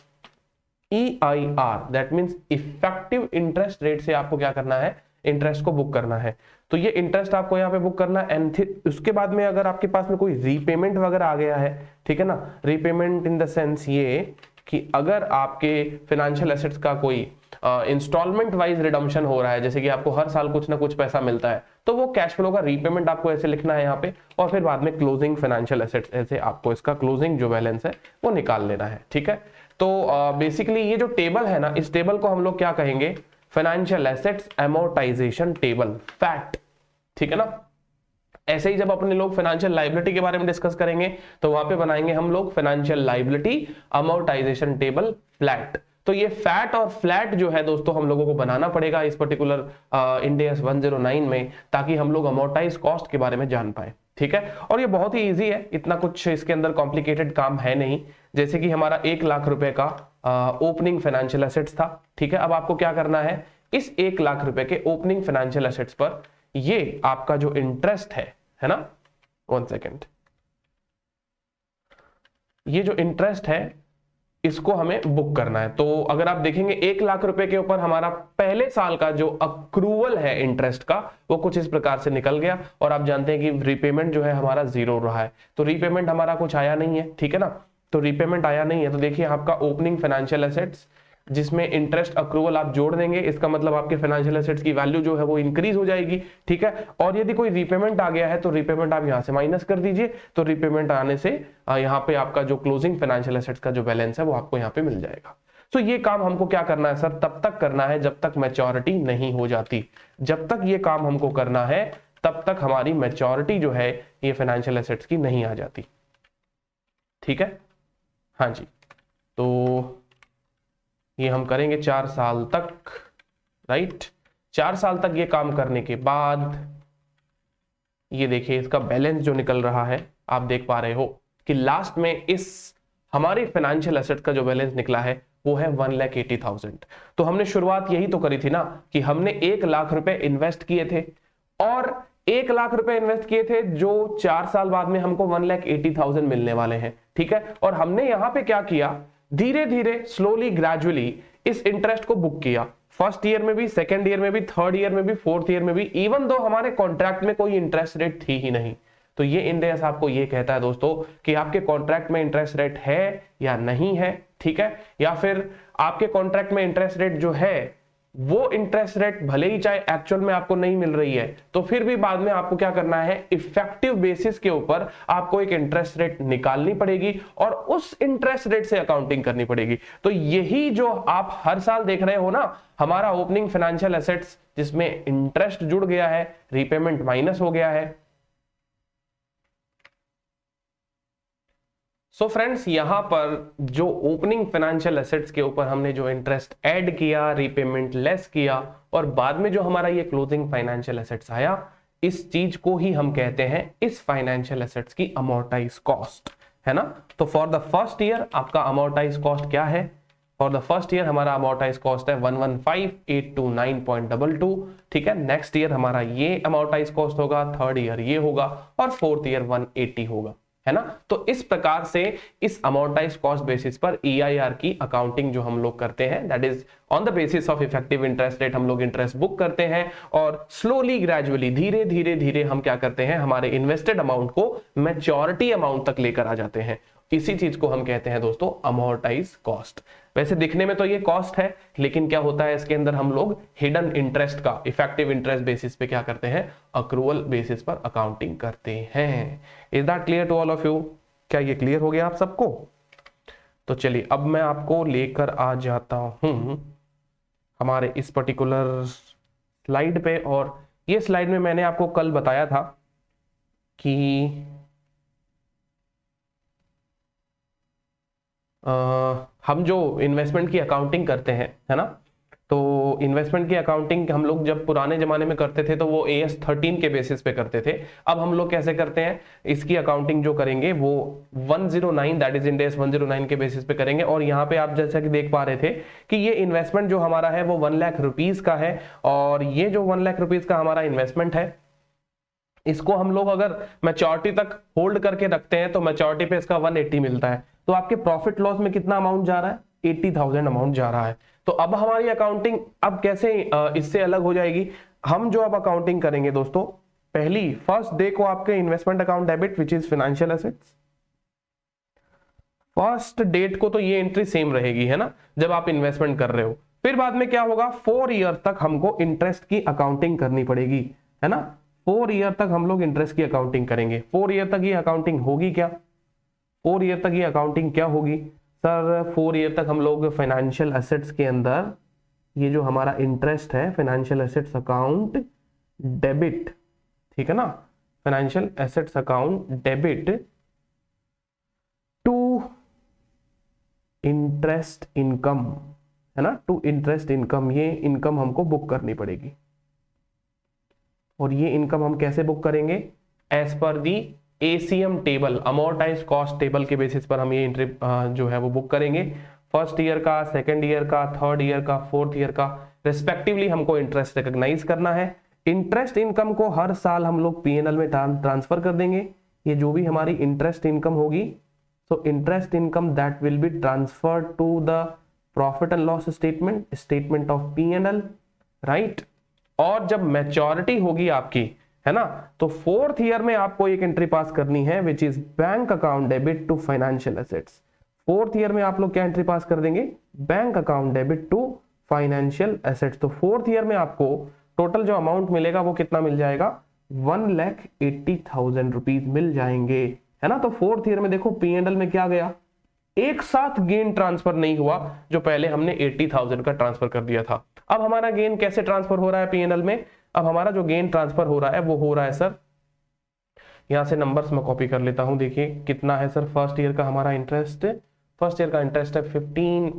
EIR, that means effective interest rate से आपको क्या करना है, इंटरेस्ट को बुक करना है। तो ये इंटरेस्ट आपको यहाँ पे बुक करना है, एंड उसके बाद में अगर आपके पास में कोई रीपेमेंट वगैरह आ गया है, ठीक है ना, रीपेमेंट इन द सेंस ये कि अगर आपके फाइनेंशियल एसेट्स का कोई इंस्टॉलमेंट वाइज रिडम्पशन हो रहा है, जैसे कि आपको हर साल कुछ ना कुछ पैसा मिलता है, तो वो कैश फ्लो का रीपेमेंट आपको ऐसे लिखना है यहाँ पे, और फिर बाद में क्लोजिंग फाइनेंशियल एसेट्स ऐसे आपको इसका क्लोजिंग जो बैलेंस है वो निकाल लेना है। ठीक है, तो बेसिकली ये जो टेबल है ना, इस टेबल को हम लोग क्या कहेंगे, financial assets amortisation table, fat. ठीक है ना, ऐसे ही जब अपने लोग फाइनेंशियल लायबिलिटी के बारे में डिस्कस करेंगे तो वहां पे बनाएंगे हम लोग financial liability amortisation table, flat. तो ये फैट और फ्लैट जो है दोस्तों हम लोगों को बनाना पड़ेगा इस पर्टिकुलर इंड AS 109 में, ताकि हम लोग अमोर्टाइज कॉस्ट के बारे में जान पाए। ठीक है, और ये बहुत ही इजी है, इतना कुछ इसके अंदर कॉम्प्लिकेटेड काम है नहीं। जैसे कि हमारा 1 लाख रुपए का ओपनिंग फाइनेंशियल एसेट्स था, ठीक है, अब आपको क्या करना है, इस 1 लाख रुपए के ओपनिंग फाइनेंशियल एसेट्स पर ये आपका जो इंटरेस्ट है ना, 1 सेकेंड, ये जो इंटरेस्ट है इसको हमें बुक करना है। तो अगर आप देखेंगे 1 लाख रुपए के ऊपर हमारा पहले साल का जो अक्रूवल है इंटरेस्ट का, वो कुछ इस प्रकार से निकल गया, और आप जानते हैं कि रीपेमेंट जो है हमारा 0 रहा है, तो रीपेमेंट हमारा कुछ आया नहीं है। ठीक है ना, तो रीपेमेंट आया नहीं है, तो देखिए आपका ओपनिंग फाइनेंशियल एसेट्स जिसमें इंटरेस्ट अक्रूवल आप जोड़ देंगे, इसका मतलब आपके फाइनेंशियल एसेट्स की वैल्यू जो है वो इंक्रीज हो जाएगी। ठीक है, और यदि कोई रीपेमेंट आ गया है तो रीपेमेंट आप यहां से माइनस कर दीजिए, तो रीपेमेंट आने से यहाँ पे आपका जो क्लोजिंग फाइनेंशियल एसेट्स का जो बैलेंस है वो आपको यहाँ पे मिल जाएगा। तो ये काम हमको क्या करना है सर, तब तक करना है जब तक मैच्योरिटी नहीं हो जाती। जब तक ये काम हमको करना है तब तक हमारी मैच्योरिटी जो है ये फाइनेंशियल एसेट्स की नहीं आ जाती। ठीक है, हाँ जी, तो ये हम करेंगे 4 साल तक, राइट। 4 साल तक ये काम करने के बाद ये देखिए इसका बैलेंस जो निकल रहा है, आप देख पा रहे हो कि लास्ट में इस हमारे फाइनेंशियल एसेट का जो बैलेंस निकला है वो है 1,80,000। तो हमने शुरुआत यही तो करी थी ना कि हमने 1 लाख रुपए इन्वेस्ट किए थे, और 1 लाख रुपए इन्वेस्ट किए थे जो 4 साल बाद में हमको 1,80,000 मिलने वाले हैं। ठीक है, और हमने यहां पे क्या किया, धीरे धीरे स्लोली ग्रेजुअली इस इंटरेस्ट को बुक किया, फर्स्ट ईयर में भी, सेकेंड ईयर में भी, थर्ड ईयर में भी, फोर्थ ईयर में भी, इवन दो हमारे कॉन्ट्रैक्ट में कोई इंटरेस्ट रेट थी ही नहीं। तो ये इंड AS आपको ये कहता है दोस्तों कि आपके कॉन्ट्रैक्ट में इंटरेस्ट रेट है या नहीं है। ठीक है, या फिर आपके कॉन्ट्रैक्ट में इंटरेस्ट रेट जो है वो इंटरेस्ट रेट भले ही चाहे एक्चुअल में आपको नहीं मिल रही है, तो फिर भी बाद में आपको क्या करना है, इफेक्टिव बेसिस के ऊपर आपको एक इंटरेस्ट रेट निकालनी पड़ेगी और उस इंटरेस्ट रेट से अकाउंटिंग करनी पड़ेगी। तो यही जो आप हर साल देख रहे हो ना, हमारा ओपनिंग फाइनेंशियल एसेट्स जिसमें इंटरेस्ट जुड़ गया है, रीपेमेंट माइनस हो गया है। सो फ्रेंड्स, यहां पर जो ओपनिंग फाइनेंशियल एसेट्स के ऊपर हमने जो इंटरेस्ट ऐड किया, रीपेमेंट लेस किया, और बाद में जो हमारा ये क्लोजिंग फाइनेंशियल एसेट्स आया, इस चीज को ही हम कहते हैं इस फाइनेंशियल एसेट्स की अमोर्टाइज कॉस्ट, है ना। तो फॉर द फर्स्ट ईयर आपका अमोर्टाइज कॉस्ट क्या है, फॉर द फर्स्ट ईयर हमारा अमोर्टाइज कॉस्ट है 115,829.22। ठीक है, नेक्स्ट ईयर हमारा ये अमोर्टाइज कॉस्ट होगा, थर्ड ईयर ये होगा, और फोर्थ ईयर 180 होगा, है ना। तो इस प्रकार से इस अमोर्टाइज कॉस्ट बेसिस पर EIR की अकाउंटिंग जो हम लोग करते हैं, that is on the basis of effective interest rate, हम लोग इंटरेस्ट बुक करते हैं, और स्लोली ग्रेजुअली धीरे धीरे धीरे हम क्या करते हैं, हमारे इन्वेस्टेड अमाउंट को मैच्योरिटी अमाउंट तक लेकर आ जाते हैं। इसी चीज को हम कहते हैं दोस्तों अमोर्टाइज कॉस्ट। वैसे दिखने में तो ये कॉस्ट है, लेकिन क्या होता है इसके अंदर हम लोग हिडन इंटरेस्ट का इफेक्टिव इंटरेस्ट बेसिस पे क्या करते हैं, अक्रूवल बेसिस पर अकाउंटिंग करते हैं। Is that clear to all of you? क्या ये क्लियर हो गया आप सबको? तो चलिए अब मैं आपको लेकर आ जाता हूं हमारे इस पर्टिकुलर स्लाइड पे, और ये स्लाइड में मैंने आपको कल बताया था कि हम जो इन्वेस्टमेंट की अकाउंटिंग करते हैं, है ना, तो इन्वेस्टमेंट की अकाउंटिंग हम लोग जब पुराने जमाने में करते थे तो वो AS 13 के बेसिस पे करते थे। अब हम लोग कैसे करते हैं, इसकी अकाउंटिंग जो करेंगे वो 109 दैट इज इंड AS 109 के बेसिस पे करेंगे। और यहाँ पे आप जैसा कि देख पा रहे थे कि ये इन्वेस्टमेंट जो हमारा है वो 1 लाख रुपीज का है, और ये जो 1 लाख रुपीज का हमारा इन्वेस्टमेंट है इसको हम लोग अगर मैच्योरिटी तक होल्ड करके रखते हैं तो मैच्योरिटी पे इसका 180 मिलता है। तो आपके प्रॉफिट लॉस में कितना अमाउंट जा रहा है, 80,000 अमाउंट जा रहा है। तो अब हमारी अकाउंटिंग अब कैसे इससे अलग हो जाएगी। हम जो अब अकाउंटिंग करेंगे दोस्तों, पहली फर्स्ट डे को आपके investment account debit which is financial assets, first date को तो ये एंट्री सेम रहेगी, है ना, जब आप इन्वेस्टमेंट कर रहे हो। फिर बाद में क्या होगा, 4 ईयर तक हमको इंटरेस्ट की अकाउंटिंग करनी पड़ेगी, है ना। 4 ईयर तक हम लोग इंटरेस्ट की अकाउंटिंग करेंगे। 4 ईयर तक ये अकाउंटिंग होगी क्या, 4 ईयर तक ये अकाउंटिंग क्या होगी सर, 4 ईयर तक हम लोग फाइनेंशियल एसेट्स के अंदर ये जो हमारा इंटरेस्ट है फाइनेंशियल एसेट्स अकाउंट डेबिट, ठीक है ना, financial assets account debit to interest income, है ना, टू इंटरेस्ट इनकम, ये इनकम हमको बुक करनी पड़ेगी। और ये इनकम हम कैसे बुक करेंगे, एज पर दी ACM table, amortise cost table के बेसिस पर हम ये एंट्री जो है वो बुक करेंगे। फर्स्ट ईयर का, सेकंड ईयर का, थर्ड ईयर का, फोर्थ ईयर का रिस्पेक्टिवली हमको इंटरेस्ट रिकॉग्नाइज करना है। इंटरेस्ट इनकम को हर साल हम लोग P&L में ट्रांसफर कर देंगे। ये जो भी हमारी इंटरेस्ट इनकम होगी, so interest income that will be transferred to the profit and loss statement, statement of P&L, right. और जब मैच्योरिटी होगी आपकी, है ना, तो 4th ईयर में आपको एक एंट्री पास करनी है which is bank account debit to financial assets. 4th year में आप लोग क्या एंट्री पास कर देंगे, bank account debit to financial assets. तो 4th ईयर में आपको टोटल जो अमाउंट मिलेगा वो कितना मिल जाएगा, 1,80,000 रुपीज मिल जाएंगे, है ना। तो 4th ईयर में देखो P&L में क्या गया, एक साथ गेन ट्रांसफर नहीं हुआ, जो पहले हमने 80,000 का ट्रांसफर कर दिया था। अब हमारा गेन कैसे ट्रांसफर हो रहा है P&L में, अब हमारा जो गेन ट्रांसफर हो रहा है वो हो रहा है सर, यहां से नंबर्स मैं कॉपी कर लेता हूं, देखिए कितना है सर, फर्स्ट ईयर का हमारा इंटरेस्ट, फर्स्ट ईयर का इंटरेस्ट है 15,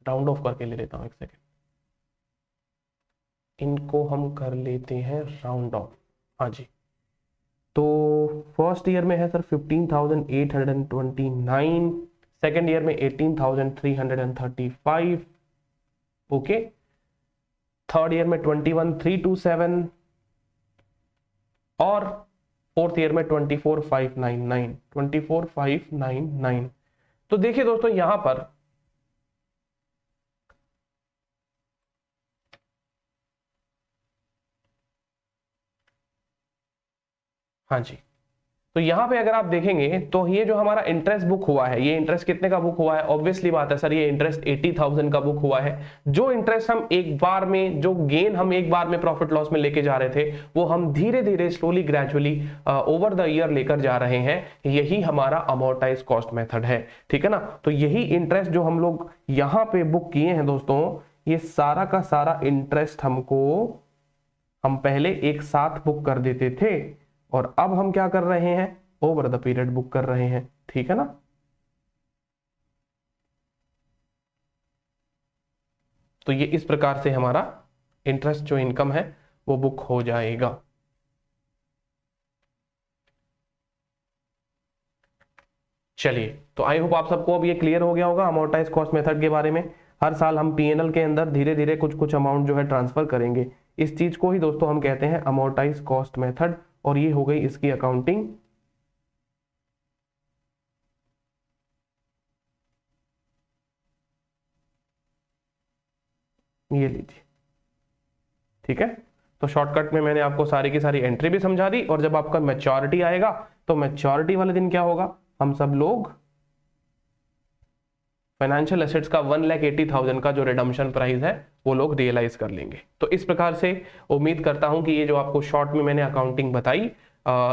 राउंड ऑफ करके ले लेता हूं, एक सेकेंड, इनको हम कर लेते हैं राउंड ऑफ, हाँ जी। तो फर्स्ट ईयर में है सर 15,829, सेकेंड ईयर में 18,335, ओके, थर्ड ईयर में 21,327 और फोर्थ ईयर में 24,599, 24,599। तो देखिए दोस्तों यहां पर हाँ जी, तो यहां पे अगर आप देखेंगे तो ये जो हमारा इंटरेस्ट बुक हुआ है, ये इंटरेस्ट कितने का बुक हुआ है, ऑब्वियसली बात है सर ये इंटरेस्ट 80,000 का बुक हुआ है। जो इंटरेस्ट हम एक बार में, जो गेन हम एक बार में प्रॉफिट लॉस में लेके जा रहे थे, वो हम धीरे धीरे slowly gradually over the year लेकर जा रहे हैं। यही हमारा अमोर्टाइज कॉस्ट मेथड है, ठीक है ना। तो यही इंटरेस्ट जो हम लोग यहाँ पे बुक किए हैं दोस्तों, ये सारा का सारा इंटरेस्ट हम पहले एक साथ बुक कर देते थे, और अब हम क्या कर रहे हैं, ओवर द पीरियड बुक कर रहे हैं, ठीक है ना। तो ये इस प्रकार से हमारा इंटरेस्ट जो इनकम है वो बुक हो जाएगा। चलिए, तो आई होप आप सबको अब ये क्लियर हो गया होगा अमोर्टाइज कॉस्ट मेथड के बारे में। हर साल हम P&L के अंदर धीरे धीरे कुछ कुछ अमाउंट जो है ट्रांसफर करेंगे। इस चीज को ही दोस्तों हम कहते हैं अमोर्टाइज कॉस्ट मेथड, और ये हो गई इसकी अकाउंटिंग। ये लीजिए, ठीक है। तो शॉर्टकट में मैंने आपको सारी की सारी एंट्री भी समझा दी, और जब आपका मैच्योरिटी आएगा तो मैच्योरिटी वाले दिन क्या होगा, हम सब लोग फाइनेंशियल एसेट्स का 1,80,000 का जो रिडम्पशन प्राइस है वो लोग रियलाइज कर लेंगे। तो इस प्रकार से उम्मीद करता हूं कि ये जो आपको शॉर्ट में मैंने अकाउंटिंग बताई,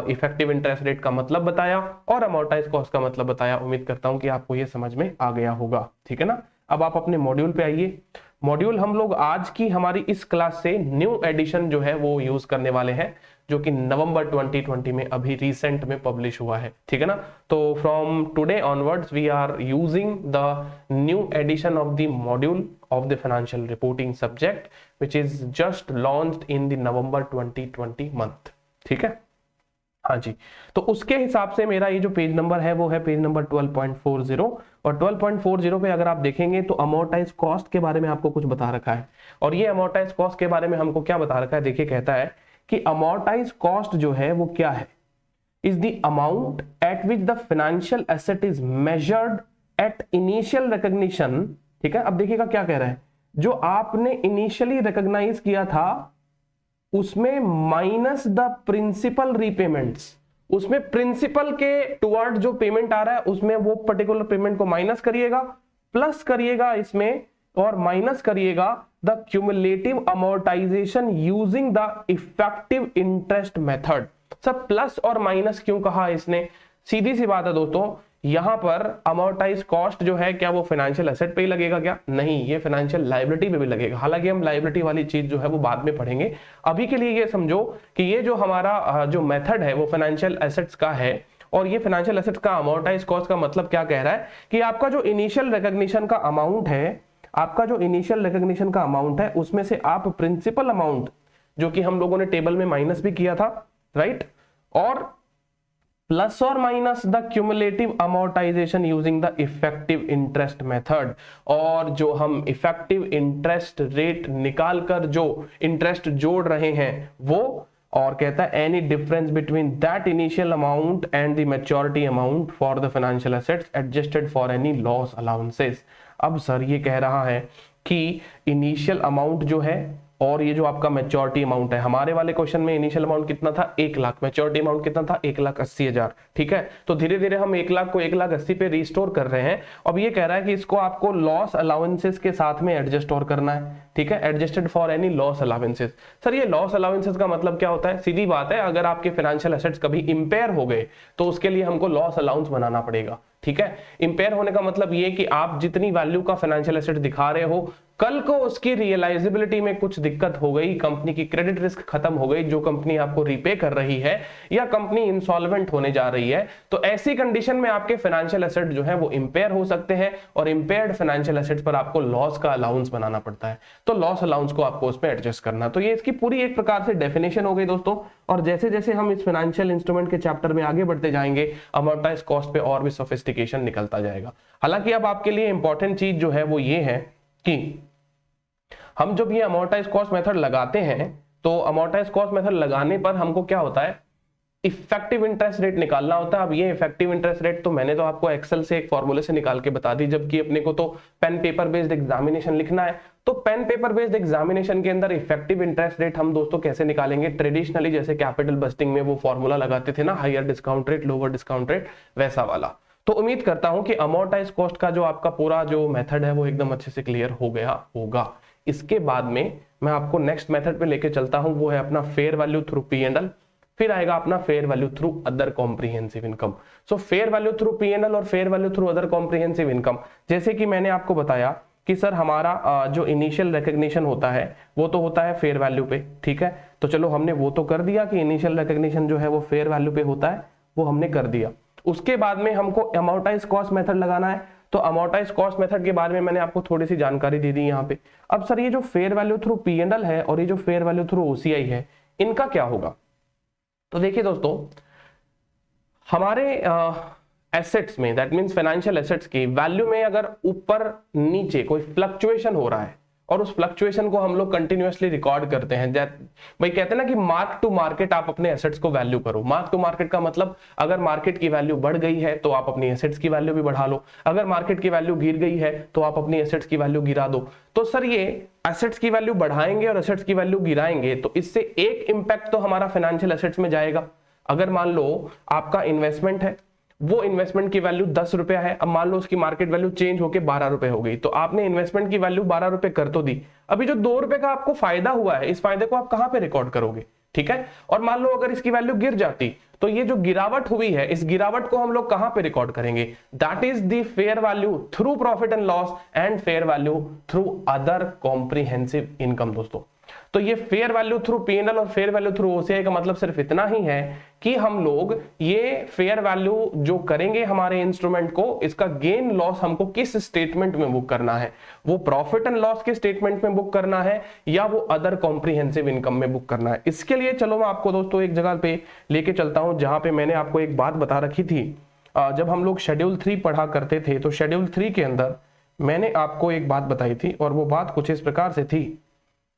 इफेक्टिव इंटरेस्ट रेट का मतलब बताया और अमोर्टाइज कॉस्ट का मतलब बताया, उम्मीद करता हूं कि आपको ये समझ में आ गया होगा। ठीक है ना। अब आप अपने मॉड्यूल पे आइए। मॉड्यूल हम लोग आज की हमारी इस क्लास से न्यू एडिशन जो है वो यूज करने वाले हैं, जो कि नवंबर 2020 में अभी रिसेंट में पब्लिश हुआ है। ठीक है ना। तो from today onwards we are using the new edition of the module of the financial reporting subject which is just launched in the November 2020 month. ठीक है। हाँ जी। तो उसके हिसाब से मेरा ये जो पेज नंबर है वो है पेज नंबर 12.40 और 12.40 पे अगर आप देखेंगे तो अमोर्टाइज कॉस्ट के बारे में आपको कुछ बता रखा है। और ये अमोर्टाइज कॉस्ट के बारे में हमको क्या बता रखा है, देखिए कहता है कि अमोर्टाइज कॉस्ट जो है वो क्या है, is the amount at which the financial asset is measured at initial recognition. ठीक है। अब देखिएगा क्या कह रहा है, जो आपने इनिशियली रिकॉग्नाइज किया था उसमें माइनस द प्रिंसिपल रीपेमेंट्स, उसमें प्रिंसिपल के टुवर्ड जो पेमेंट आ रहा है उसमें वो पर्टिकुलर पेमेंट को माइनस करिएगा, प्लस करिएगा इसमें और माइनस करिएगा the cumulative amortisation using the effective interest method. सब प्लस और माइनस क्यों कहा इसने, सीधी सी बात है दोस्तों, यहां पर अमोर्टाइज कॉस्ट जो है क्या वो फाइनेंशियल एसेट पे ही लगेगा क्या, नहीं, ये फाइनेंशियल लायबिलिटी पे भी लगेगा। हालांकि हम लायबिलिटी वाली चीज जो है वो बाद में पढ़ेंगे। अभी के लिए ये समझो कि ये जो हमारा जो मेथड है वो फाइनेंशियल एसेट्स का है और ये फाइनेंशियल एसेट्स का अमोर्टाइज कॉस्ट का मतलब क्या कह रहा है कि आपका जो इनिशियल रिकॉग्निशन का अमाउंट है, आपका जो इनिशियल रिकॉग्निशन का अमाउंट है उसमें से आप प्रिंसिपल अमाउंट जो कि हम लोगों ने टेबल में माइनस भी किया था, राइट, और प्लस और minus the cumulative amortisation using the effective interest method, और जो हम इफेक्टिव इंटरेस्ट रेट निकालकर जो इंटरेस्ट जोड़ रहे हैं वो, और कहता है any difference between that initial amount and the maturity amount for the financial assets adjusted for any loss allowances. अब सर ये कह रहा है कि इनिशियल अमाउंट जो है और ये जो आपका मैच्योरिटी अमाउंट है, हमारे वाले क्वेश्चन में इनिशियल अमाउंट कितना था 1 लाख, मैच्योरिटी अमाउंट कितना था 1,80,000। ठीक है। तो धीरे धीरे हम 1 लाख को 1,80,000 पे रिस्टोर कर रहे हैं। अब ये कह रहा है कि इसको आपको लॉस अलाउंसेस के साथ में एडजस्ट और करना है। ठीक है। Adjusted for any loss allowances. Sir ये लॉस अलाउंसेस का मतलब क्या होता है, सीधी बात है, अगर आपके फाइनेंशियल एसेट्स कभी इंपेयर हो गए तो उसके लिए हमको लॉस अलाउंस बनाना पड़ेगा। ठीक है। इंपेयर होने का मतलब ये कि आप जितनी वैल्यू का फाइनेंशियल एसेट दिखा रहे हो, कल को उसकी रियलाइजेबिलिटी में कुछ दिक्कत हो गई, कंपनी की क्रेडिट रिस्क खत्म हो गई, जो कंपनी आपको रीपे कर रही है, या कंपनी इंसॉल्वेंट होने जा रही है, तो ऐसी कंडीशन में आपके फाइनेंशियल एसेट जो है वो इंपेयर हो सकते हैं और इंपेयर्ड फाइनेंशियल एसेट्स पर आपको लॉस का अलाउंस बनाना पड़ता है। तो लॉस अलाउंस को आपको उसमें एडजस्ट करना। तो ये इसकी पूरी एक प्रकार से डेफिनेशन हो गई दोस्तों। और जैसे जैसे हम इस फाइनेंशियल इंस्ट्रूमेंट के चैप्टर में आगे बढ़ते जाएंगे, अमोर्टाइज कॉस्ट पे और भी सोफिस्टिकेशन निकलता जाएगा। हालांकि अब आपके लिए इंपॉर्टेंट चीज जो है वो ये है कि हम जब ये अमोर्टाइज कॉस्ट मेथड लगाते हैं तो अमोर्टाइज कॉस्ट मेथड लगाने पर हमको क्या होता है, इफेक्टिव इंटरेस्ट रेट निकालना होता है। अब ये इफेक्टिव इंटरेस्ट रेट तो मैंने तो आपको एक्सेल से एक फॉर्मूले से निकाल के बता दी, जबकि अपने को तो पेन पेपर बेस्ड एग्जामिनेशन लिखना है। तो पेन पेपर बेस्ड एग्जामिनेशन के अंदर इफेक्टिव इंटरेस्ट रेट हम दोस्तों कैसे निकालेंगे, ट्रेडिशनली जैसे कैपिटल बस्टिंग में वो फॉर्मूला लगाते थे ना, higher discount rate lower discount rate, वैसा वाला। तो उम्मीद करता हूं कि अमोर्टाइज कॉस्ट का जो आपका पूरा जो मेथड है वो एकदम अच्छे से क्लियर हो गया होगा। इसके बाद में मैं आपको नेक्स्ट मेथड पे लेके चलता हूं, वो है अपना फेयर वैल्यू थ्रू P&L, फिर आएगा अपना fair value through other comprehensive income. So fair value through P&L और fair value through other comprehensive income, जैसे कि मैंने आपको बताया कि सर हमारा जो इनिशियल रिकॉग्निशन होता है वो तो होता है फेयर वैल्यू पे। ठीक है। तो चलो हमने वो तो कर दिया कि इनिशियल रिकॉग्निशन जो है वो फेयर वैल्यू पे होता है, वो हमने कर दिया। उसके बाद में हमको अमोर्टाइज कॉस्ट मेथड लगाना है। तो अमोर्टाइज कॉस्ट मेथड के बारे में मैंने आपको थोड़ी सी जानकारी दे दी यहाँ पे। अब सर ये जो फेयर वैल्यू थ्रू P&L है और ये जो फेयर वैल्यू थ्रू OCI है, इनका क्या होगा। तो देखिए दोस्तों, हमारे एसेट्स में, दैट मींस फाइनेंशियल एसेट्स की वैल्यू में अगर ऊपर नीचे कोई फ्लक्चुएशन हो रहा है और उस फ्लक्चुएशन को हम लोग कंटिन्यूअसली रिकॉर्ड करते हैं, भाई कहते हैं ना कि मार्क टू मार्केट आप अपने एसेट्स को वैल्यू करो। मार्क टू मार्केट का मतलब अगर मार्केट की वैल्यू बढ़ गई है तो आप अपनी एसेट्स की वैल्यू भी बढ़ा लो, अगर मार्केट की वैल्यू गिर गई है तो आप अपनी एसेट्स की वैल्यू गिरा दो। तो सर ये एसेट्स की वैल्यू बढ़ाएंगे और एसेट्स की वैल्यू गिराएंगे तो इससे एक इंपैक्ट तो हमारा फाइनेंशियल एसेट्स में जाएगा। अगर मान लो आपका इन्वेस्टमेंट है वो इन्वेस्टमेंट की वैल्यू 10 रुपया है, अब मान लो उसकी मार्केट वैल्यू चेंज होकर 12 रुपए हो गई, तो आपने इन्वेस्टमेंट की वैल्यू 12 रुपए कर तो दी, अभी जो 2 रुपए का आपको फायदा हुआ है, इस फायदे को आप कहां पे रिकॉर्ड करोगे, ठीक है। और मान लो अगर इसकी वैल्यू गिर जाती, तो ये जो गिरावट हुई है, इस गिरावट को हम लोग कहां पे रिकॉर्ड करेंगे, that is the fair value through profit and loss and fair value through other comprehensive income. दोस्तों तो ये फेयर वैल्यू थ्रू पीएनएल और फेयर वैल्यू थ्रू ओसीआई का मतलब सिर्फ इतना ही है कि हम लोग ये फेयर वैल्यू जो करेंगे हमारे इंस्ट्रूमेंट को, इसका गेन लॉस हमको किस स्टेटमेंट में बुक करना है, वो प्रॉफिट एंड लॉस के स्टेटमेंट में बुक करना है या वो अदर कॉम्प्रिहेंसिव इनकम में बुक करना है। इसके लिए चलो मैं आपको दोस्तों एक जगह पे लेके चलता हूं जहां पे मैंने आपको एक बात बता रखी थी। जब हम लोग शेड्यूल 3 पढ़ा करते थे तो शेड्यूल 3 के अंदर मैंने आपको एक बात बताई थी और वो बात कुछ इस प्रकार से थी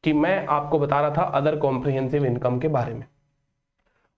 कि मैं आपको बता रहा था अदर कॉम्प्रिहेंसिव इनकम के बारे में,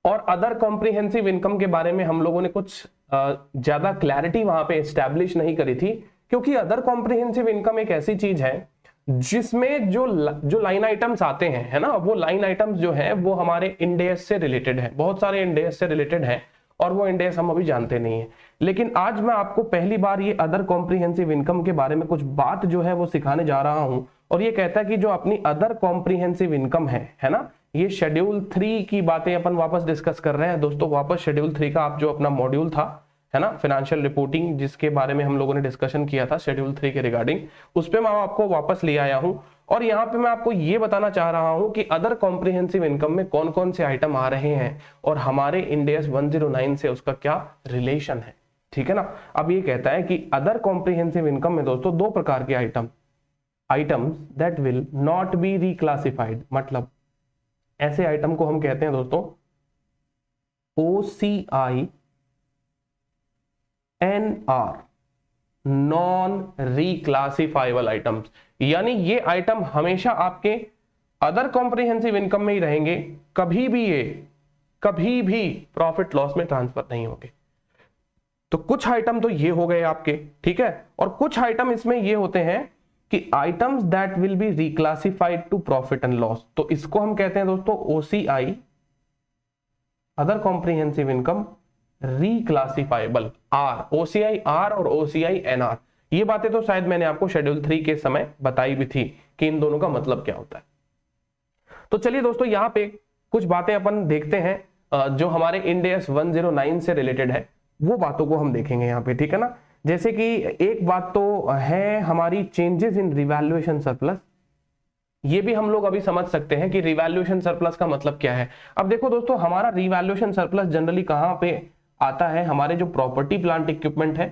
और अदर कॉम्प्रिहेंसिव इनकम के बारे में हम लोगों ने कुछ ज्यादा क्लैरिटी वहां पे एस्टैब्लिश नहीं करी थी, क्योंकि अदर कॉम्प्रिहेंसिव इनकम एक ऐसी चीज है जिसमें जो लाइन आइटम्स आते हैं, है ना, वो लाइन आइटम्स जो है वो हमारे इंड एस से रिलेटेड है, बहुत सारे इंड एस से रिलेटेड है और वो इंड एस हम अभी जानते नहीं है। लेकिन आज मैं आपको पहली बार ये अदर कॉम्प्रिहेंसिव इनकम के बारे में कुछ बात जो है वो सिखाने जा रहा हूं, और ये कहता है कि जो अपनी अदर कॉम्प्रिहेंसिव इनकम है ना, ये शेड्यूल 3 की बातें अपन वापस डिस्कस कर रहे हैं दोस्तों। वापस शेड्यूल 3 का आप जो अपना मॉड्यूल था, है ना, फाइनेंशियल रिपोर्टिंग, जिसके बारे में हम लोगों ने डिस्कशन किया था शेड्यूल 3 के रिगार्डिंग, उस पे मैं आपको वापस ले आया हूं। और यहाँ पे मैं आपको ये बताना चाह रहा हूं कि अदर कॉम्प्रिहेंसिव इनकम में कौन कौन से आइटम आ रहे हैं और हमारे इंड एस 109 से उसका क्या रिलेशन है, ठीक है ना। अब ये कहता है कि अदर कॉम्प्रिहेंसिव इनकम में दोस्तों दो प्रकार के items that will not be reclassified, मतलब ऐसे आइटम को हम कहते हैं दोस्तों OCI NR, नॉन रिक्लासिफाइबल आइटम्स, यानी ये आइटम हमेशा आपके अदर कॉम्प्रिहेंसिव इनकम में ही रहेंगे, कभी भी प्रॉफिट लॉस में ट्रांसफर नहीं होंगे। तो कुछ आइटम तो ये हो गए आपके, ठीक है, और कुछ आइटम इसमें ये होते हैं कि items that will be reclassified to profit and loss, तो इसको हम कहते हैं दोस्तों OCI other comprehensive income reclassifiable R, OCI R और OCI NR। ये बातें तो शायद मैंने आपको शेड्यूल 3 के समय बताई भी थी कि इन दोनों का मतलब क्या होता है। तो चलिए दोस्तों यहाँ पे कुछ बातें अपन देखते हैं जो हमारे इंड एस 109 से रिलेटेड है, वो बातों को हम देखेंगे यहाँ पे, ठीक है ना। जैसे कि एक बात तो है हमारी चेंजेस इन रिवैल्यूएशन सरप्लस, ये भी हम लोग अभी समझ सकते हैं कि रिवैल्यूएशन सरप्लस का मतलब क्या है। अब देखो दोस्तों, हमारा रिवैल्यूएशन सरप्लस जनरली कहां पे आता है, हमारे जो प्रॉपर्टी प्लांट इक्विपमेंट है,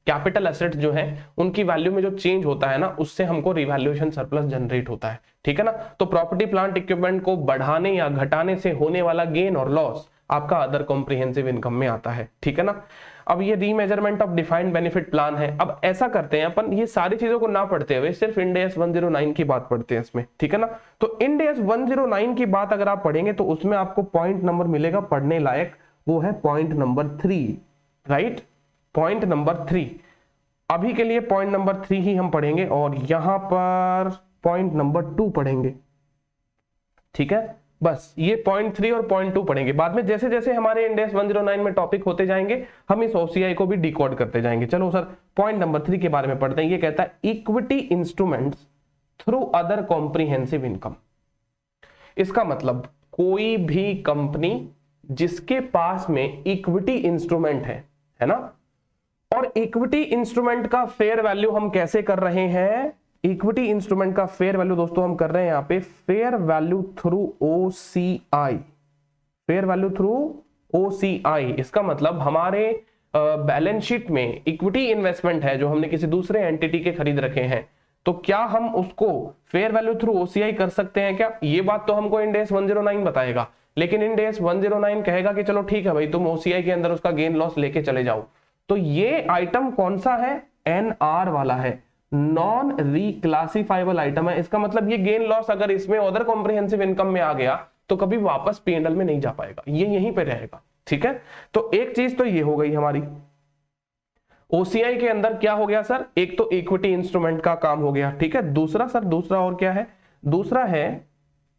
कैपिटल एसेट जो है, उनकी वैल्यू में जो चेंज होता है ना, उससे हमको रिवैल्यूएशन सरप्लस जनरेट होता है, ठीक है ना। तो प्रॉपर्टी प्लांट इक्विपमेंट को बढ़ाने या घटाने से होने वाला गेन और लॉस आपका अदर कॉम्प्रिहेंसिव इनकम में आता है, ठीक है ना। अब ये remeasurement of defined benefit plan है। अब ऐसा करते हैं अपन, ये सारी चीजों को ना पढ़ते हुए सिर्फ इंड एस 109 की बात पढ़ते हैं इसमें, ठीक है ना। तो इंड एस 109 की बात अगर आप पढ़ेंगे तो उसमें आपको पॉइंट नंबर मिलेगा पढ़ने लायक, वो है point number 3, right, point number 3। अभी के लिए पॉइंट नंबर 3 ही हम पढ़ेंगे और यहां पर पॉइंट नंबर 2 पढ़ेंगे, ठीक है। बस ये पॉइंट 3 और पॉइंट 2 पढ़ेंगे, बाद में जैसे जैसे हमारे इंड एस 109 में टॉपिक होते जाएंगे हम इस OCI को भी डिकोड करते जाएंगे। चलो सर पॉइंट नंबर 3 के बारे में पढ़ते हैं। ये कहता है equity instruments through other comprehensive income. इसका मतलब कोई भी कंपनी जिसके पास में इक्विटी इंस्ट्रूमेंट है ना, और इक्विटी इंस्ट्रूमेंट का फेयर वैल्यू हम कैसे कर रहे हैं, इक्विटी इंस्ट्रूमेंट का फेयर वैल्यू दोस्तों हम कर रहे हैं यहाँ पे fair value through OCI, fair value through OCI। इसका मतलब हमारे बैलेंस शीट में इक्विटी इन्वेस्टमेंट है जो हमने किसी दूसरे एंटिटी के खरीद रखे हैं, तो क्या हम उसको फेयर वैल्यू थ्रू OCI कर सकते हैं क्या? ये बात तो हमको इंड एस 109 बताएगा, लेकिन इंड एस 109 कहेगा कि चलो ठीक है भाई, तुम OCI के अंदर उसका गेन लॉस लेके चले जाओ। तो ये आइटम कौन सा है, NR वाला है, नॉन रिक्लासिफाइबल आइटम है। इसका मतलब ये गेन लॉस अगर इसमें अदर कॉम्प्रिहेंसिव इनकम में आ गया तो कभी वापस P&L में नहीं जा पाएगा, ये यहीं पे रहेगा, ठीक है। तो एक चीज तो ये हो गई हमारी, OCI के अंदर क्या हो गया सर, एक तो इक्विटी इंस्ट्रूमेंट का काम हो गया, ठीक है। दूसरा सर, दूसरा और क्या है, दूसरा है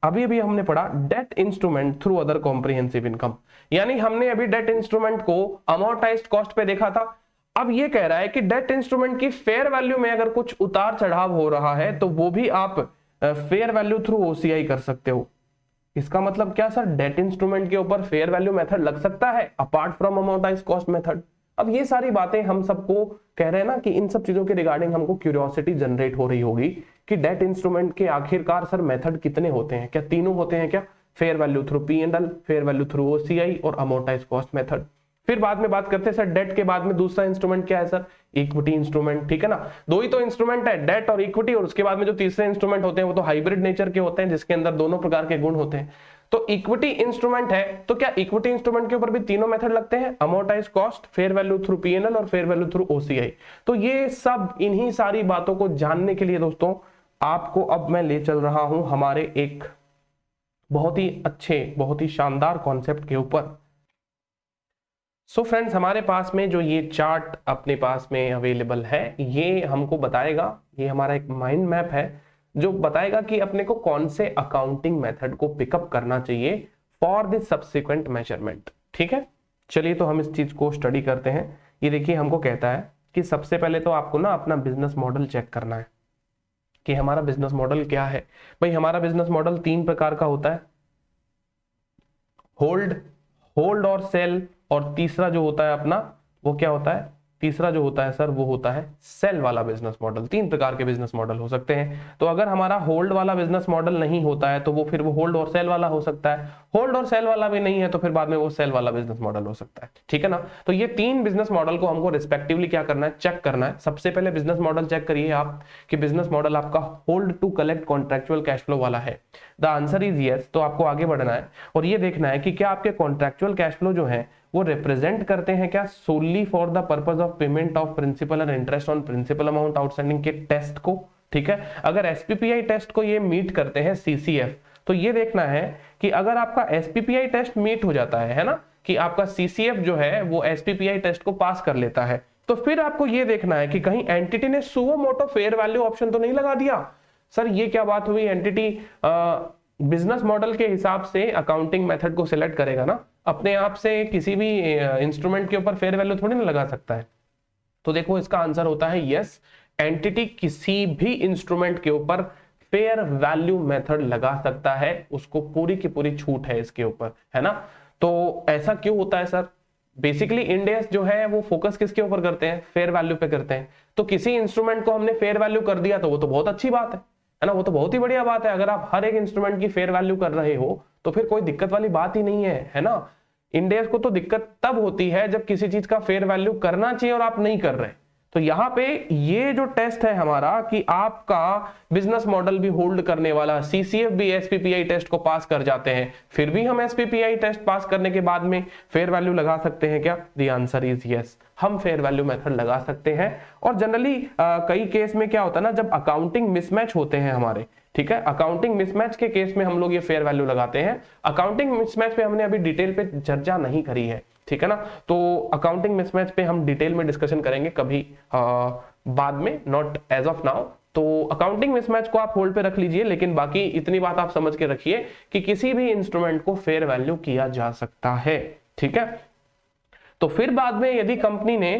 अभी अभी हमने पढ़ा debt instrument through other comprehensive income, यानी हमने अभी डेट इंस्ट्रूमेंट को अमोर्टाइज्ड कॉस्ट पे देखा था। अब ये कह रहा है कि डेट इंस्ट्रूमेंट की फेयर वैल्यू में अगर कुछ उतार चढ़ाव हो रहा है तो वो भी आप फेयर वैल्यू थ्रू ओसीआई कर सकते हो। इसका मतलब क्या सर, डेट इंस्ट्रूमेंट के ऊपर फेयर वैल्यू मेथड लग सकता है apart from amortised cost method. अब ये सारी बातें हम सबको कह रहे हैं ना कि इन सब चीजों के रिगार्डिंग हमको क्यूरियोसिटी जनरेट हो रही होगी कि डेट इंस्ट्रूमेंट के आखिरकार सर मेथड कितने होते हैं, क्या तीनों होते हैं क्या, fair value through P&L, fair value through OCI और अमोर्टाइज्ड कॉस्ट मेथड। फिर बाद में बात करते हैं सर डेट के बाद में दूसरा इंस्ट्रूमेंट क्या है सर, इक्विटी इंस्ट्रूमेंट, ठीक है ना। दो ही तो इंस्ट्रूमेंट है, डेट और इक्विटी, और उसके बाद में जो तीसरे इंस्ट्रूमेंट होते हैं वो तो हाइब्रिड नेचर के होते हैं जिसके अंदर दोनों प्रकार के गुण होते हैं। तो इक्विटी इंस्ट्रूमेंट है तो क्या इक्विटी इंस्ट्रूमेंट के ऊपर भी तीनों मेथड लगते हैं, amortised cost, fair value through P&L और फेयर वैल्यू थ्रू ओसीआई। तो ये सब इन्हीं सारी बातों को जानने के लिए दोस्तों आपको अब मैं ले चल रहा हूं हमारे एक बहुत ही अच्छे, बहुत ही शानदार कॉन्सेप्ट के ऊपर। सो फ्रेंड्स, हमारे पास में जो ये चार्ट अपने पास में अवेलेबल है ये हमको बताएगा, ये हमारा एक माइंड मैप है जो बताएगा कि अपने को कौन से अकाउंटिंग मेथड को पिकअप करना चाहिए फॉर द सब्सिक्वेंट मेजरमेंट। ठीक है, चलिए तो हम इस चीज को स्टडी करते हैं। ये देखिए हमको कहता है कि सबसे पहले तो आपको ना अपना बिजनेस मॉडल चेक करना है कि हमारा बिजनेस मॉडल क्या है। भाई हमारा बिजनेस मॉडल तीन प्रकार का होता है, होल्ड और सेल, और तीसरा जो होता है अपना वो क्या होता है, तीसरा जो होता है सर वो होता है सेल वाला बिजनेस मॉडल। तीन प्रकार के बिजनेस मॉडल हो सकते हैं। तो अगर हमारा होल्ड वाला बिजनेस मॉडल नहीं होता है तो वो फिर वो होल्ड और सेल वाला हो सकता है, होल्ड और सेल वाला भी नहीं है तो फिर बाद में वो सेल वाला बिजनेस मॉडल हो सकता है। ठीक है ना। तो ये तीन बिजनेस मॉडल को हमको रिस्पेक्टिवली क्या करना है, चेक करना है। सबसे पहले बिजनेस मॉडल चेक करिए आप कि बिजनेस मॉडल आपका hold to collect contractual cash flow वाला है। The answer is yes. तो आपको आगे बढ़ना है और ये देखना है कि क्या आपके कॉन्ट्रेक्चुअल कैश फ्लो जो है वो रिप्रेजेंट करते हैं क्या solely for the purpose of payment of principal and interest on principal amount outstanding के टेस्ट को। ठीक है, अगर एसपीपीआई टेस्ट को ये मीट करते हैं सीसीएफ, तो ये देखना है कि अगर आपका एसपीपीआई टेस्ट मीट हो जाता है ना, कि आपका सीसीएफ जो है वो एसपीपीआई टेस्ट को पास कर लेता है, तो फिर आपको ये देखना है कि कहीं एंटिटी ने suo motu fair value option तो नहीं लगा दिया। सर ये क्या बात हुई, एंटिटी बिजनेस मॉडल के हिसाब से अकाउंटिंग मेथड को सिलेक्ट करेगा ना, अपने आप से किसी भी इंस्ट्रूमेंट के ऊपर फेयर वैल्यू थोड़ी ना लगा सकता है। तो देखो इसका आंसर होता है यस, एंटिटी किसी भी इंस्ट्रूमेंट के ऊपर फेयर वैल्यू मेथड लगा सकता है, उसको पूरी की पूरी छूट है इसके ऊपर, है ना। तो ऐसा क्यों होता है सर, बेसिकली इंडेस जो है वो फोकस किसके ऊपर करते हैं, फेयर वैल्यू पे करते हैं। तो किसी इंस्ट्रूमेंट को हमने फेयर वैल्यू कर दिया तो वो तो बहुत अच्छी बात है ना, वो तो बहुत ही बढ़िया बात है। अगर आप हर एक इंस्ट्रूमेंट की फेयर वैल्यू कर रहे हो तो फिर कोई दिक्कत वाली बात ही नहीं है ना। इंडेस को तो दिक्कत तब होती है जब किसी चीज का फेयर वैल्यू करना चाहिए और आप नहीं कर रहे। तो यहाँ पे ये जो टेस्ट है हमारा कि आपका बिजनेस मॉडल भी होल्ड करने वाला, सीसीएफ भी एसपीपीआई टेस्ट को पास कर जाते हैं, फिर भी हम एसपीपीआई टेस्ट पास करने के बाद में फेयर वैल्यू लगा सकते हैं क्या, द आंसर इज यस, हम फेयर वैल्यू मेथड लगा सकते हैं। और जनरली कई केस में क्या होता है ना, जब अकाउंटिंग मिसमैच होते हैं हमारे, ठीक है, अकाउंटिंग मिसमैच के केस में हम लोग ये फेयर वैल्यू लगाते हैं। अकाउंटिंग मिसमैच पे हमने अभी डिटेल पे चर्चा नहीं करी है, ठीक है ना। तो अकाउंटिंग मिसमैच पे हम डिटेल में डिस्कशन करेंगे कभी बाद में, नॉट एज ऑफ नाउ। तो अकाउंटिंग मिसमैच को आप होल्ड पे रख लीजिए, लेकिन बाकी इतनी बात आप समझ के रखिए कि किसी भी इंस्ट्रूमेंट को फेयर वैल्यू किया जा सकता है, ठीक है। तो फिर बाद में यदि कंपनी ने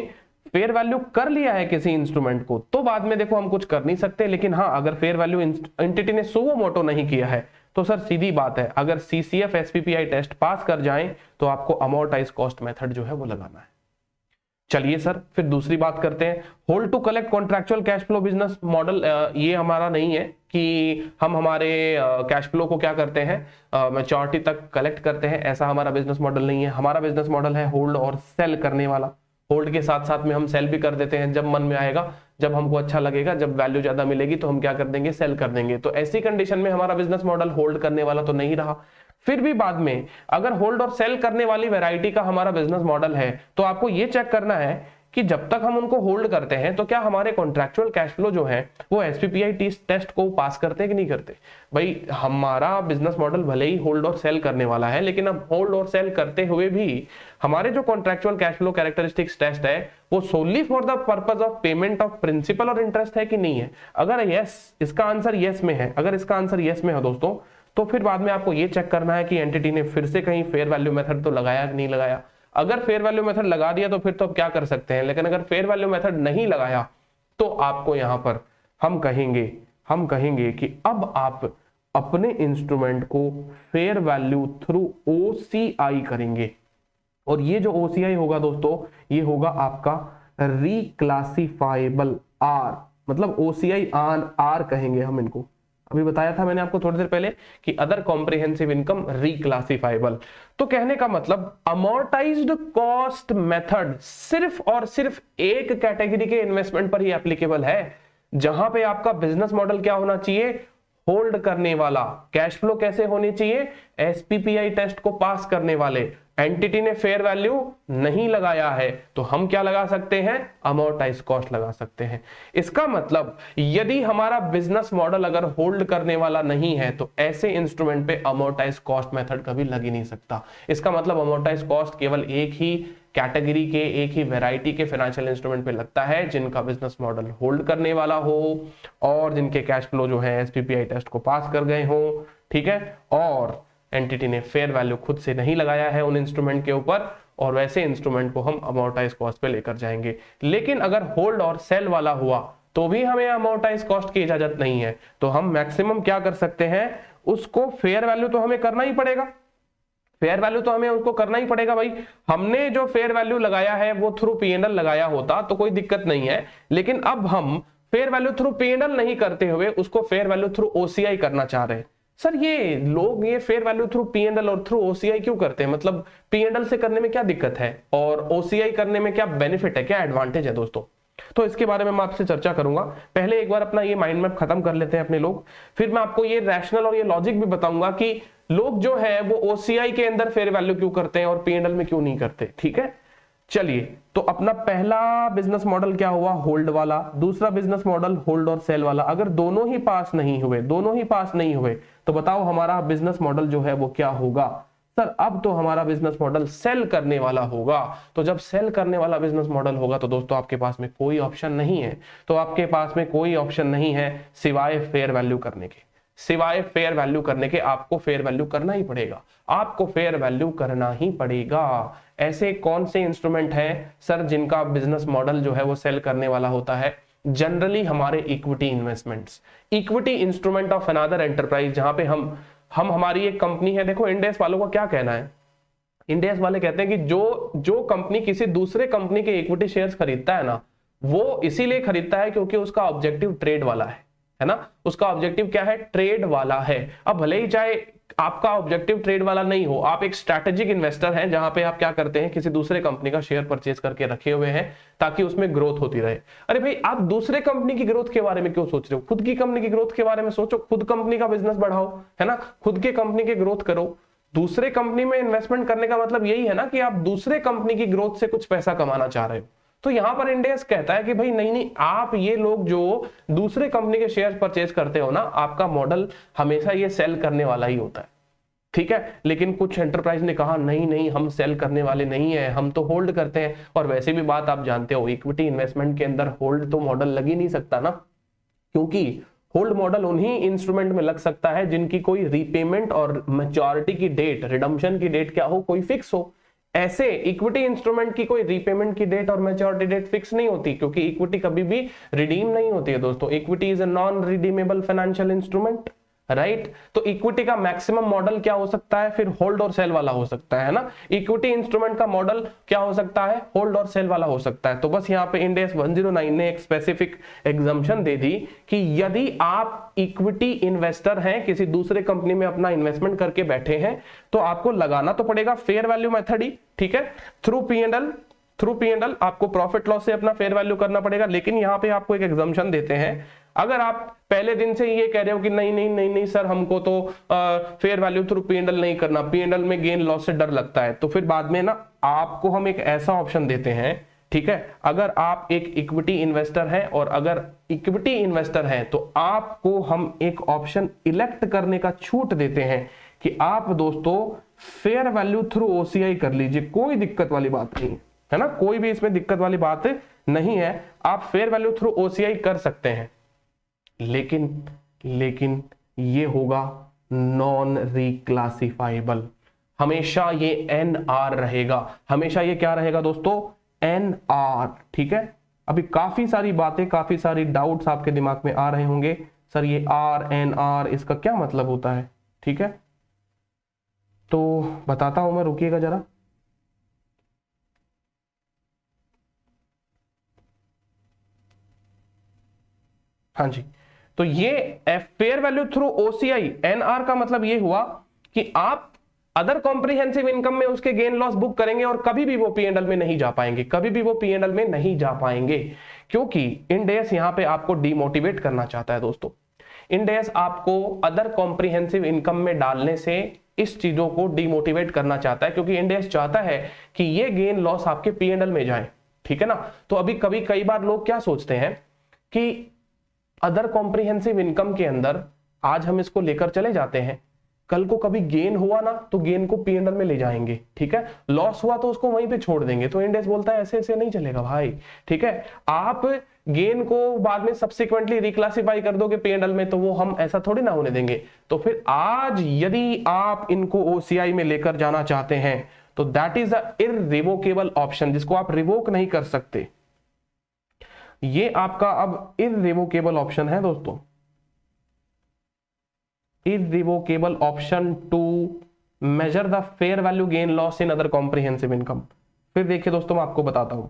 फेयर वैल्यू कर लिया है किसी इंस्ट्रूमेंट को तो बाद में देखो हम कुछ कर नहीं सकते, लेकिन हाँ अगर फेयर वैल्यू एंटिटी ने सुओ मोटो नहीं किया है तो सर सीधी बात है, अगर सीसीएफ एसपीपीआई टेस्ट पास कर जाएं तो आपको अमोर्टाइज कॉस्ट मेथड जो है वो लगाना है। चलिए सर फिर दूसरी बात करते हैं, hold to collect contractual cash flow business model. ये हमारा नहीं है कि हम हमारे कैश फ्लो को क्या करते हैं, मैच्योरिटी तक कलेक्ट करते हैं, ऐसा हमारा बिजनेस मॉडल नहीं है। हमारा बिजनेस मॉडल है होल्ड और सेल करने वाला। होल्ड के साथ साथ में हम सेल भी कर देते हैं, जब मन में आएगा, जब हमको अच्छा लगेगा, जब वैल्यू ज्यादा मिलेगी तो हम क्या कर देंगे, सेल कर देंगे। तो ऐसी कंडीशन में हमारा बिजनेस मॉडल होल्ड करने वाला तो नहीं रहा। फिर भी बाद में अगर होल्ड और सेल करने वाली वैरायटी का हमारा बिजनेस मॉडल है तो आपको ये चेक करना है कि जब तक हम उनको होल्ड करते हैं तो क्या हमारे कॉन्ट्रेक्चुअल कैश फ्लो जो है वो एसपीपीआई टेस्ट को पास करते हैं कि नहीं करते। भाई हमारा बिजनेस मॉडल भले ही होल्ड और सेल करने वाला है, लेकिन अब होल्ड और सेल करते हुए भी हमारे जो contractual cash flow characteristics test है वो solely for the purpose of payment of principal और इंटरेस्ट है कि नहीं है। अगर यस, इसका आंसर यस में है, अगर इसका आंसर यस में है दोस्तों, तो फिर बाद में आपको ये चेक करना है कि एंटिटी ने फिर से कहीं फेयर वैल्यू मेथड तो लगाया कि नहीं लगाया। अगर फेयर वैल्यू मेथड लगा दिया तो फिर तो आप क्या कर सकते हैं, लेकिन अगर फेयर वैल्यू मेथड नहीं लगाया तो आपको यहां पर हम कहेंगे कि अब आप अपने इंस्ट्रूमेंट को फेयर वैल्यू थ्रू OCI करेंगे। और ये जो OCI होगा दोस्तों, ये होगा आपका रिक्लासिफाइबल R, मतलब OCI R कहेंगे हम इनको। अभी बताया था मैंने आपको थोड़ी देर पहले कि अदर कॉम्प्रिहेंसिव इनकम रिक्लासिफाइबल। तो कहने का मतलब अमोर्टाइज्ड कॉस्ट मेथड सिर्फ और सिर्फ एक कैटेगरी के इन्वेस्टमेंट पर ही एप्लीकेबल है, जहां पे आपका बिजनेस मॉडल क्या होना चाहिए, होल्ड करने वाला। कैश फ्लो कैसे होनी चाहिए, SPPI टेस्ट को पास करने वाले। एंटिटी ने फेयर वैल्यू नहीं लगाया है तो हम क्या लगा सकते हैं, अमोर्टाइज कॉस्ट लगा सकते हैं। इसका मतलब यदि हमारा बिजनेस मॉडल अगर होल्ड करने वाला नहीं है तो ऐसे इंस्ट्रूमेंट पे अमोर्टाइज कॉस्ट मेथड कभी लग ही नहीं सकता। इसका मतलब अमोर्टाइज कॉस्ट केवल एक ही कैटेगरी के, एक ही वैरायटी के फाइनेंशियल इंस्ट्रूमेंट पे लगता है जिनका बिजनेस मॉडल होल्ड करने वाला हो और जिनके कैश फ्लो जो है SPPI टेस्ट को पास कर गए हो, ठीक है, और एंटिटी ने फेयर वैल्यू खुद से नहीं लगाया है उन इंस्ट्रूमेंट के ऊपर, और वैसे इंस्ट्रूमेंट को हम अमोर्टाइज कॉस्ट पे लेकर जाएंगे। लेकिन अगर होल्ड और सेल वाला हुआ तो भी हमें अमोर्टाइज कॉस्ट की इजाजत नहीं है, तो हम मैक्सिमम क्या कर सकते हैं, उसको फेयर वैल्यू तो हमें करना ही पड़ेगा, फेयर वैल्यू तो हमें उसको करना ही पड़ेगा भाई। हमने जो फेयर वैल्यू लगाया है वो थ्रू P&L लगाया होता तो कोई दिक्कत नहीं है, लेकिन अब हम फेयर वैल्यू थ्रू P&L नहीं करते हुए उसको फेयर वैल्यू थ्रू OCI करना चाह रहे हैं। सर ये लोग ये फेयर वैल्यू थ्रू P&L और थ्रू OCI क्यों करते हैं, मतलब P&L से करने में क्या दिक्कत है और OCI करने में क्या बेनिफिट है, क्या एडवांटेज है दोस्तों, तो इसके बारे में मैं आपसे चर्चा करूंगा। पहले एक बार अपना ये माइंड मैप खत्म कर लेते हैं अपने लोग, फिर मैं आपको ये रैशनल और ये लॉजिक भी बताऊंगा कि लोग जो है वो OCI के अंदर फेयर वैल्यू क्यों करते हैं और P&L में क्यों नहीं करते। ठीक है, चलिए, तो अपना पहला बिजनेस मॉडल क्या हुआ, होल्ड वाला। दूसरा बिजनेस मॉडल होल्ड और सेल वाला। अगर दोनों ही पास नहीं हुए तो बताओ हमारा बिजनेस मॉडल जो है वो क्या होगा। सर अब तो हमारा बिजनेस मॉडल सेल करने वाला होगा। तो जब सेल करने वाला बिजनेस मॉडल होगा तो दोस्तों आपके पास में कोई ऑप्शन नहीं है, तो आपके पास में कोई ऑप्शन नहीं है सिवाय फेयर वैल्यू करने के। सिवाय फेयर वैल्यू करने के आपको फेयर वैल्यू करना ही पड़ेगा, आपको फेयर वैल्यू करना ही पड़ेगा। ऐसे कौन से इंस्ट्रूमेंट हैं सर जिनका बिजनेस मॉडल जो है वो सेल करने वाला होता है? जनरली हमारे equity investments, equity instrument of another enterprise, जहां पे हम हमारी एक कंपनी है। देखो इंड एस वालों का क्या कहना है, इंड एस वाले कहते हैं कि जो कंपनी किसी दूसरे कंपनी के इक्विटी शेयर्स खरीदता है ना, वो इसीलिए खरीदता है क्योंकि उसका ऑब्जेक्टिव ट्रेड वाला है ना, उसका ऑब्जेक्टिव क्या है, ट्रेड वाला है। अब भले ही चाहे आपका ऑब्जेक्टिव ट्रेड वाला नहीं हो, आप एक स्ट्रैटेजिक इन्वेस्टर हैं जहां पे आप क्या करते हैं, किसी दूसरे कंपनी का शेयर परचेज करके रखे हुए हैं ताकि उसमें ग्रोथ होती रहे। अरे भाई आप दूसरे कंपनी की ग्रोथ के बारे में क्यों सोच रहे हो, खुद की कंपनी की ग्रोथ के बारे में सोचो, खुद कंपनी का बिजनेस बढ़ाओ, है ना, खुद के कंपनी की ग्रोथ करो। दूसरे कंपनी में इन्वेस्टमेंट करने का मतलब यही है ना कि आप दूसरे कंपनी की ग्रोथ से कुछ पैसा कमाना चाह रहे हो। तो यहां पर इंड एस कहता है कि भाई नहीं, आप ये लोग जो दूसरे कंपनी के शेयर परचेज करते हो ना, आपका मॉडल हमेशा ये सेल करने वाला ही होता है। ठीक है, लेकिन कुछ एंटरप्राइज ने कहा नहीं हम सेल करने वाले नहीं है, हम तो होल्ड करते हैं। और वैसे भी बात आप जानते हो, इक्विटी इन्वेस्टमेंट के अंदर होल्ड तो मॉडल लग ही नहीं सकता ना, क्योंकि होल्ड मॉडल उन्हीं इंस्ट्रूमेंट में लग सकता है जिनकी कोई रीपेमेंट और मैच्योरिटी की डेट, रिडम्पशन की डेट क्या हो, कोई फिक्स हो। ऐसे इक्विटी इंस्ट्रूमेंट की कोई रीपेमेंट की डेट और मैच्योरिटी डेट फिक्स नहीं होती, क्योंकि इक्विटी कभी भी रिडीम नहीं होती है दोस्तों। Equity is a non redeemable financial instrument, right. तो इक्विटी का मैक्सिमम मॉडल क्या हो सकता है, फिर होल्ड और सेल वाला हो सकता है ना। इक्विटी इंस्ट्रूमेंट का मॉडल क्या हो सकता है, होल्ड और सेल वाला हो सकता है। तो बस यहाँ पे इंड एस 109 ने एक स्पेसिफिक एग्जम्पशन दे दी कि यदि आप इक्विटी इन्वेस्टर हैं, किसी दूसरे कंपनी में अपना इन्वेस्टमेंट करके बैठे हैं, तो आपको लगाना तो पड़ेगा फेयर वैल्यू मेथड ही, ठीक है, थ्रू P&L आपको प्रॉफिट लॉस से अपना फेयर वैल्यू करना पड़ेगा। लेकिन यहाँ पे आपको एक एग्जम्पशन देते हैं, अगर आप पहले दिन से ये कह रहे हो कि नहीं सर हमको तो फेयर वैल्यू थ्रू P&L नहीं करना, P&L में गेन लॉस से डर लगता है, तो फिर बाद में ना आपको हम एक ऐसा ऑप्शन देते हैं, ठीक है, अगर आप एक इक्विटी इन्वेस्टर हैं और अगर इक्विटी इन्वेस्टर हैं तो आपको हम एक ऑप्शन इलेक्ट करने का छूट देते हैं कि आप दोस्तों फेयर वैल्यू थ्रू OCI कर लीजिए, कोई दिक्कत वाली बात नहीं है ना, कोई भी इसमें दिक्कत वाली बात नहीं है, आप फेयर वैल्यू थ्रू OCI कर सकते हैं। लेकिन ये होगा नॉन रिक्लासिफाइबल। हमेशा ये NR रहेगा, हमेशा ये क्या रहेगा दोस्तों, NR। ठीक है, अभी काफी सारी बातें, काफी सारी डाउट्स आपके दिमाग में आ रहे होंगे, सर ये RNR इसका क्या मतलब होता है। ठीक है, तो बताता हूं मैं, रुकिएगा जरा। हाँ जी, तो ये fair value through OCI NR का मतलब ये हुआ कि आप अदर कॉम्प्रिहेंसिव इनकम में उसके गेन लॉस बुक करेंगे और कभी भी वो P&L में नहीं जा पाएंगे, कभी भी वो P&L में नहीं जा पाएंगे, क्योंकि इंड एस यहां पे आपको डिमोटिवेट करना चाहता है दोस्तों। इंड एस आपको अदर कॉम्प्रिहेंसिव इनकम में डालने से इस चीजों को डिमोटिवेट करना चाहता है, क्योंकि इंड एस चाहता है कि ये गेन लॉस आपके P&L में जाए। ठीक है ना, तो अभी कई बार लोग क्या सोचते हैं कि अदर कॉम्प्रिहेंसिव इनकम के अंदर आज हम इसको लेकर चले जाते हैं, कल को कभी गेन हुआ ना तो गेन को P&L में ले जाएंगे, ठीक है, लॉस हुआ तो उसको वहीं पे छोड़ देंगे। तो इंड एस बोलता है ऐसे ऐसे नहीं चलेगा भाई। ठीक है, आप गेन को बाद में सब्सिक्वेंटली रिक्लासिफाई कर दोगे P&L में, तो वो हम ऐसा थोड़ी ना होने देंगे। तो फिर आज यदि आप इनको OCI में लेकर जाना चाहते हैं तो that is a irrevocable option, जिसको आप रिवोक नहीं कर सकते। ये आपका अब इररिवोकेबल ऑप्शन है दोस्तों, irrevocable option to measure the fair value gain loss in other comprehensive income. फिर देखिए दोस्तों, मैं आपको बताता हूं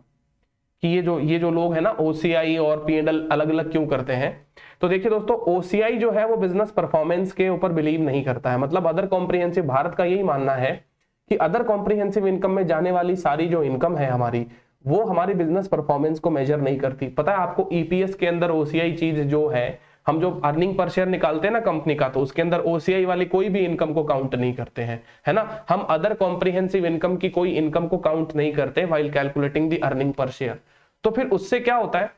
कि ये जो लोग हैं ना OCI और P&L अलग अलग क्यों करते हैं। तो देखिए दोस्तों, OCI जो है वो बिजनेस परफॉर्मेंस के ऊपर बिलीव नहीं करता है। मतलब अदर कॉम्प्रिहेंसिव, भारत का यही मानना है कि अदर कॉम्प्रिहेंसिव इनकम में जाने वाली सारी जो इनकम है हमारी, वो हमारी बिजनेस परफॉर्मेंस को मेजर नहीं करती। पता है आपको, EPS के अंदर OCI चीज जो है, हम जो अर्निंग पर शेयर निकालते हैं ना कंपनी का, तो उसके अंदर OCI वाली कोई भी इनकम को काउंट नहीं करते हैं, है ना। हम अदर कॉम्प्रिहेंसिव इनकम की कोई इनकम को काउंट नहीं करते while calculating the earning per share. तो फिर उससे क्या होता है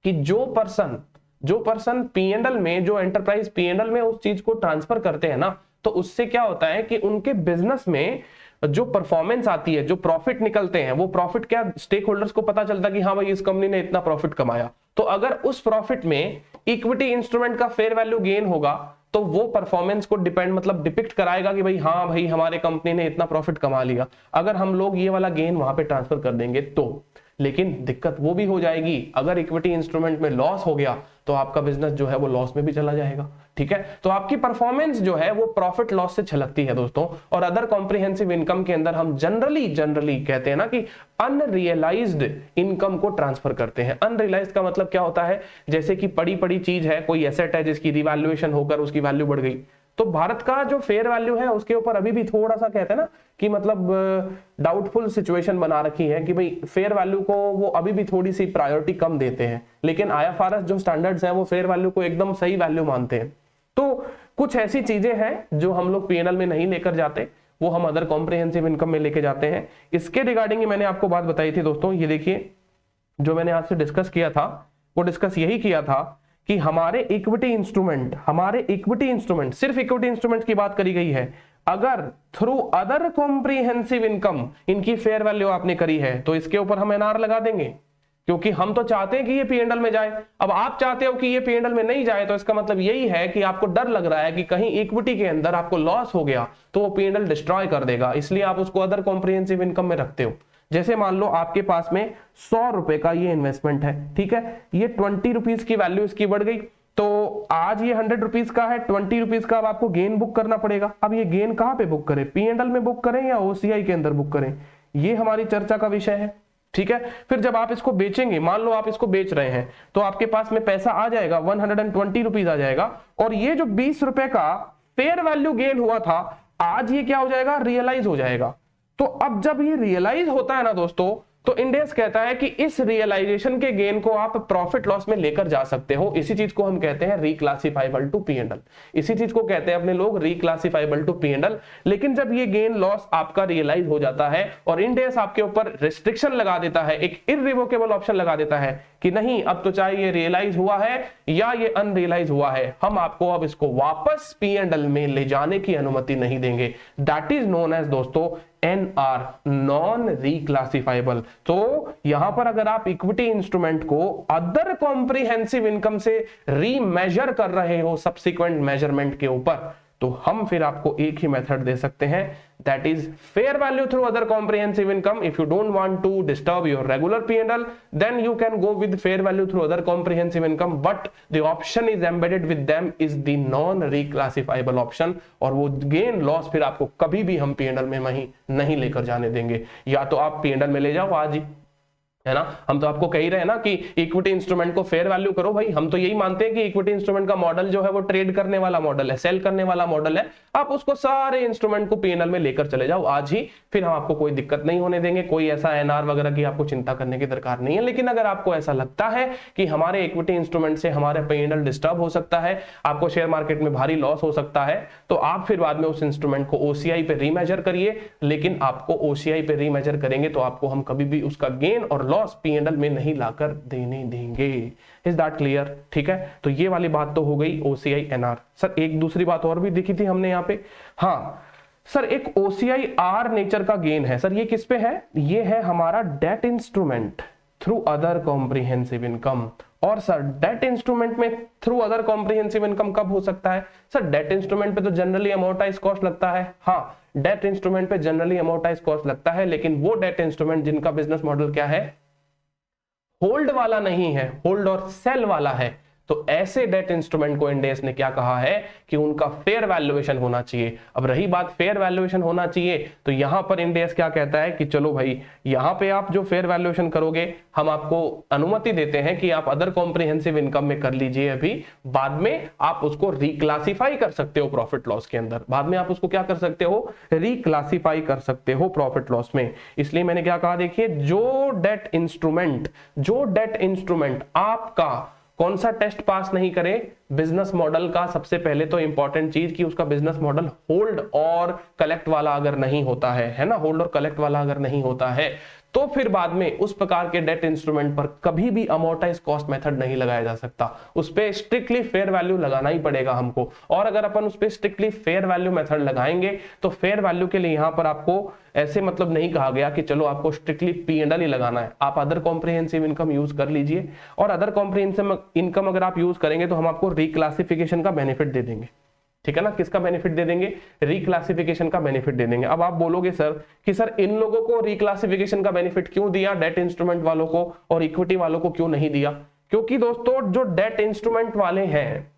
कि जो पर्सन P&L में, जो एंटरप्राइज P&L में उस चीज को ट्रांसफर करते हैं ना, तो उससे क्या होता है कि उनके बिजनेस में जो परफॉर्मेंस आती है, जो प्रॉफिट निकलते हैं, वो प्रॉफिट क्या स्टेक होल्डर्स को पता चलता है कि हाँ भाई इस कंपनी ने इतना प्रॉफिट कमाया। तो अगर उस प्रॉफिट में इक्विटी इंस्ट्रूमेंट का फेयर वैल्यू गेन होगा तो वो परफॉर्मेंस को डिपिक्ट कराएगा कि भाई हाँ भाई हमारे कंपनी ने इतना प्रॉफिट कमा लिया। अगर हम लोग ये वाला गेन वहां पे ट्रांसफर कर देंगे तो, लेकिन दिक्कत वो भी हो जाएगी, अगर इक्विटी इंस्ट्रूमेंट में लॉस हो गया तो आपका बिजनेस जो है वो लॉस में भी चला जाएगा। ठीक है, तो आपकी परफॉर्मेंस जो है वो प्रॉफिट लॉस से छलकती है दोस्तों। और अदर कॉम्प्रिहेंसिव इनकम के अंदर हम जनरली कहते हैं ना कि अनरियलाइज्ड इनकम को ट्रांसफर करते हैं। अनरियलाइज्ड का मतलब क्या होता है, जैसे कि पड़ी चीज है, कोई एसेट है जिसकी रिवैल्यूएशन होकर उसकी वैल्यू बढ़ गई, तो भारत का जो फेयर वैल्यू है उसके ऊपर अभी भी थोड़ा सा कहते हैं ना कि मतलब डाउटफुल सिचुएशन बना रखी है कि भाई फेयर वैल्यू को वो अभी भी थोड़ी सी प्रायोरिटी कम देते हैं, लेकिन IFRS जो स्टैंडर्ड्स हैं वो फेयर वैल्यू को एकदम सही वैल्यू मानते हैं। तो कुछ ऐसी चीजें हैं जो हम लोग P&L में नहीं लेकर जाते, वो हम अदर कॉम्प्रिहेंसिव इनकम में लेके जाते हैं। इसके रिगार्डिंग मैंने आपको बात बताई थी दोस्तों। ये देखिए, जो मैंने आपसे डिस्कस किया था वो डिस्कस यही किया था कि हमारे इक्विटी इंस्ट्रूमेंट, सिर्फ इक्विटी इंस्ट्रूमेंट की बात करी गई है। अगर थ्रू अदर कॉम्प्रिहेंसिव इनकम इनकी फेयर वैल्यू आपने करी है तो इसके ऊपर हम NR लगा देंगे, क्योंकि हम तो चाहते हैं कि ये P&L में जाए। अब आप चाहते हो कि ये P&L में नहीं जाए, तो इसका मतलब यही है कि आपको डर लग रहा है कि कहीं इक्विटी के अंदर आपको लॉस हो गया तो वो P&L डिस्ट्रॉय कर देगा, इसलिए आप उसको अदर कॉम्प्रिहेंसिव इनकम में रखते हो। जैसे मान लो आपके पास में 100 रुपए का ये इन्वेस्टमेंट है, ठीक है, ये 20 रुपीज की वैल्यू इसकी बढ़ गई, तो आज ये 100 रुपीज का है, 20 रुपीज का अब आपको गेन बुक करना पड़ेगा। अब ये गेन कहां पे बुक करें, P&L में बुक करें या OCI के अंदर बुक करें, ये हमारी चर्चा का विषय है। ठीक है, फिर जब आप इसको बेचेंगे, मान लो आप इसको बेच रहे हैं, तो आपके पास में पैसा आ जाएगा 120 रुपीज आ जाएगा, और ये जो 20 रुपए का फेयर वैल्यू गेन हुआ था, आज ये क्या हो जाएगा, रियलाइज हो जाएगा। तो अब जब ये रियलाइज होता है ना दोस्तों, तो इंड एस कहता है कि इस रियलाइजेशन के गेन को आप प्रॉफिट लॉस में लेकर जा सकते हो। इसी चीज को हम कहते हैं रिक्लासिफाइबल टू P&L, इसी चीज को कहते हैं अपने लोग रिक्लासिफाइबल टू P&L। लेकिन जब ये गेन लॉस आपका रियलाइज हो जाता है और इंड एस आपके ऊपर रिस्ट्रिक्शन लगा देता है, एक इररिवोकेबल ऑप्शन लगा देता है कि नहीं, अब तो चाहे ये रियलाइज हुआ है या ये अनरियलाइज हुआ है, हम आपको अब इसको वापस P&L में ले जाने की अनुमति नहीं देंगे। दैट इज नोन एज दोस्तों NR, नॉन रिक्लासिफाइबल। तो यहां पर अगर आप इक्विटी इंस्ट्रूमेंट को अदर कॉम्प्रिहेंसिव इनकम से रीमेजर कर रहे हो सब्सिक्वेंट मेजरमेंट के ऊपर, तो हम फिर आपको एक ही मेथड दे सकते हैं, that is fair value through other comprehensive income. If you don't want to disturb your regular P&L, then you can go with fair value through other comprehensive income, but the option is embedded with them is the non reclassifiable option, और वो gain loss फिर आपको कभी भी हम P&L में नहीं लेकर जाने देंगे। या तो आप P&L में ले जाओ आज ही, है ना, हम तो आपको कह ही रहे हैं ना कि इक्विटी इंस्ट्रूमेंट को फेयर वैल्यू करो। भाई हम तो यही मानते हैं कि इक्विटी इंस्ट्रूमेंट का मॉडल जो है वो ट्रेड करने वाला मॉडल है, सेल करने वाला मॉडल है। आप उसको सारे इंस्ट्रूमेंट को P&L में लेकर चले जाओ आज ही, फिर हम आपको कोई दिक्कत नहीं होने देंगे। कोई ऐसा NR वगैरह की आपको चिंता करने की दरकार नहीं है। लेकिन अगर आपको ऐसा लगता है कि हमारे इक्विटी इंस्ट्रूमेंट से हमारे P&L डिस्टर्ब हो सकता है, आपको शेयर मार्केट में भारी लॉस हो सकता है, तो आप फिर बाद में उस इंस्ट्रूमेंट को OCI पे रीमेजर करिए। लेकिन आपको OCI पे रीमेजर करेंगे तो आपको हम कभी भी उसका गेन और लॉस P&L में नहीं लाकर देने देंगे। Is that clear? ठीक है, तो ये वाली बात तो हो गई OCI NR। सर एक दूसरी बात और भी देखी थी हमने यहाँ पे, हाँ सर एक OCI R नेचर का गेन है। सर ये किस पे है? ये है हमारा debt instrument through other comprehensive income. और सर डेट इंस्ट्रूमेंट में थ्रू अदर कॉम्प्रिहेंसिव इनकम कब हो सकता है? सर डेट इंस्ट्रूमेंट पे तो जनरली अमोर्टाइज कॉस्ट लगता है। हाँ, डेट इंस्ट्रूमेंट पे जनरली अमोर्टाइज कॉस्ट लगता है, लेकिन वो डेट इंस्ट्रूमेंट जिनका बिजनेस मॉडल क्या है, होल्ड वाला नहीं है, होल्ड और सेल वाला है, तो ऐसे डेट इंस्ट्रूमेंट को इंडेस ने क्या कहा है कि उनका फेयर वैल्यूएशन होना चाहिए। अब रही बात फेयर वैल्यूएशन होना चाहिए, तो यहां पर इंडेस क्या कहता है कि चलो भाई यहां पे आप जो फेयर वैल्यूएशन करोगे हम आपको अनुमति देते हैं कि आप अदर कॉम्प्रिहेंसिव इनकम में कर लीजिए, अभी बाद में आप उसको रिक्लासिफाई कर सकते हो प्रॉफिट लॉस के अंदर, बाद में आप उसको क्या कर सकते हो, रिक्लासिफाई कर सकते हो प्रॉफिट लॉस में। इसलिए मैंने क्या कहा, देखिए जो डेट इंस्ट्रूमेंट आपका कौन सा टेस्ट पास नहीं करे, बिजनेस मॉडल का सबसे पहले तो इंपॉर्टेंट चीज कि उसका बिजनेस मॉडल होल्ड और कलेक्ट वाला अगर नहीं होता है ना, होल्ड और कलेक्ट वाला अगर नहीं होता है, तो फिर बाद में उस प्रकार के डेट इंस्ट्रूमेंट पर कभी भी अमोर्टाइज कॉस्ट मेथड नहीं लगाया जा सकता। उस पे स्ट्रिक्टली फेयर वैल्यू लगाना ही पड़ेगा हमको। और अगर अपन उस पे स्ट्रिक्टली फेयर वैल्यू मेथड लगाएंगे तो फेयर वैल्यू के लिए यहां पर आपको ऐसे मतलब नहीं कहा गया कि चलो आपको स्ट्रिक्टली P&L ही लगाना है, आप अदर कॉम्प्रिहेंसिव इनकम यूज कर लीजिए। और अदर कॉम्प्रिहेंसिव इनकम अगर आप यूज करेंगे तो हम आपको रिक्लासिफिकेशन का बेनिफिट दे देंगे। ठीक है ना, किसका बेनिफिट दे देंगे, रिक्लासिफिकेशन का बेनिफिट दे देंगे। अब आप बोलोगे सर कि सर इन लोगों को रिक्लासिफिकेशन का बेनिफिट क्यों दिया, डेट इंस्ट्रूमेंट वालों को और इक्विटी वालों को क्यों नहीं दिया? क्योंकि दोस्तों जो डेट इंस्ट्रूमेंट वाले हैं,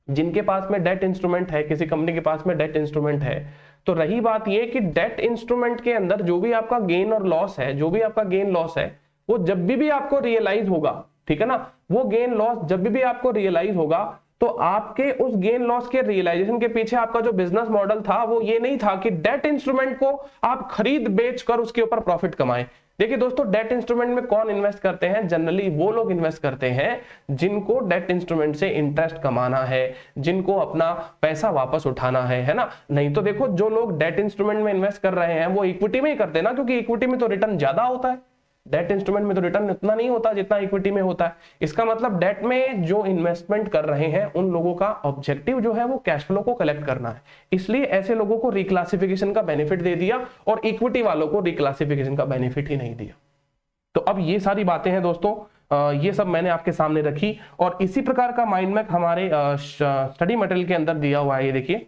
जिनके पास में डेट इंस्ट्रूमेंट है, किसी कंपनी के पास में डेट इंस्ट्रूमेंट है, तो रही बात यह कि डेट इंस्ट्रूमेंट के अंदर जो भी आपका गेन और लॉस है, जो भी आपका गेन लॉस है, वो जब भी आपको रियलाइज होगा, ठीक है ना, वो गेन लॉस जब भी आपको रियलाइज होगा, तो आपके उस गेन लॉस के रियलाइजेशन के पीछे आपका जो बिजनेस मॉडल था वो ये नहीं था कि डेट इंस्ट्रूमेंट को आप खरीद बेच कर उसके ऊपर प्रॉफिट कमाएं। देखिए दोस्तों, डेट इंस्ट्रूमेंट में कौन इन्वेस्ट करते हैं? जनरली वो लोग इन्वेस्ट करते हैं जिनको डेट इंस्ट्रूमेंट से इंटरेस्ट कमाना है, जिनको अपना पैसा वापस उठाना है ना। नहीं तो देखो, जो लोग डेट इंस्ट्रूमेंट में इन्वेस्ट कर रहे हैं वो इक्विटी में ही करते हैं ना, क्योंकि इक्विटी में तो रिटर्न ज्यादा होता है, डेट इंस्ट्रूमेंट में तो रिटर्न इतना नहीं होता जितना इक्विटी में होता है। इसका मतलब डेट में जो इन्वेस्टमेंट कर रहे हैं उन लोगों का ऑब्जेक्टिव जो है वो कैश फ्लो को कलेक्ट करना है, इसलिए ऐसे लोगों को रिक्लासिफिकेशन का बेनिफिट दे दिया और इक्विटी वालों को रिक्लासिफिकेशन का बेनिफिट ही नहीं दिया। तो अब ये सारी बातें हैं दोस्तों, ये सब मैंने आपके सामने रखी। और इसी प्रकार का माइंड मैप हमारे स्टडी मटेरियल के अंदर दिया हुआ है, ये देखिए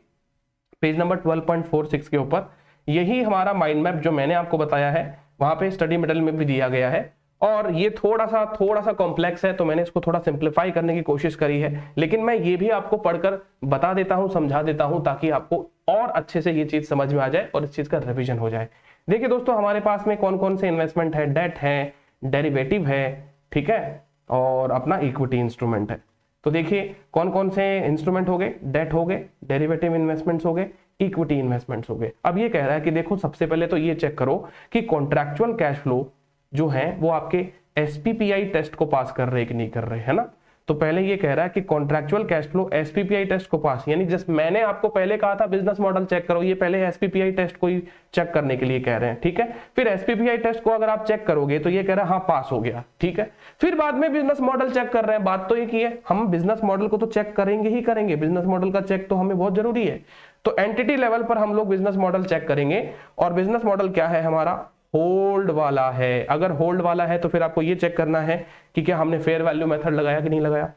पेज नंबर 12.46 के ऊपर यही हमारा माइंड मैप जो मैंने आपको बताया है वहां पे स्टडी मटेरियल में भी दिया गया है। और ये थोड़ा सा कॉम्प्लेक्स है, तो मैंने इसको थोड़ा सिंप्लीफाई करने की कोशिश करी है, लेकिन मैं ये भी आपको पढ़कर बता देता हूं, समझा देता हूं, ताकि आपको और अच्छे से ये चीज समझ में आ जाए और इस चीज का रिवीजन हो जाए। देखिए दोस्तों, हमारे पास में कौन कौन से इन्वेस्टमेंट है, डेट है, डेरिवेटिव है, ठीक है, और अपना इक्विटी इंस्ट्रूमेंट है। तो देखिए कौन कौन से इंस्ट्रूमेंट हो गए, डेट हो गए, डेरिवेटिव इन्वेस्टमेंट्स हो गए, इक्विटी इन्वेस्टमेंट्स हो गए। अब ये कह रहा है कि देखो सबसे पहले तो ये चेक करो कि कॉन्ट्रैक्चुअल कैश फ्लो जो है वो आपके SPPI टेस्ट को पास कर रहे कि नहीं कर रहे, है ना। तो पहले ये कह रहा है कि contractual cash flow SPPI test को पास, यानी जस्ट मैंने आपको पहले कहा था बिजनेस मॉडल चेक करो, ये पहले SPPI टेस्ट को ही चेक करने के लिए कह रहे हैं, ठीक है। फिर SPPI टेस्ट को अगर आप चेक करोगे तो ये कह रहा है हाँ पास हो गया, ठीक है। फिर बाद में बिजनेस मॉडल चेक कर रहे हैं, बात तो ये की है, हम बिजनेस मॉडल को तो चेक करेंगे ही करेंगे, बिजनेस मॉडल का चेक तो हमें बहुत जरूरी है। तो एंटिटी लेवल पर हम लोग बिजनेस मॉडल चेक करेंगे, और बिजनेस मॉडल क्या है हमारा, होल्ड वाला है। अगर होल्ड वाला है तो फिर आपको ये चेक करना है कि क्या हमने फेयर वैल्यू मेथड लगाया कि नहीं लगाया।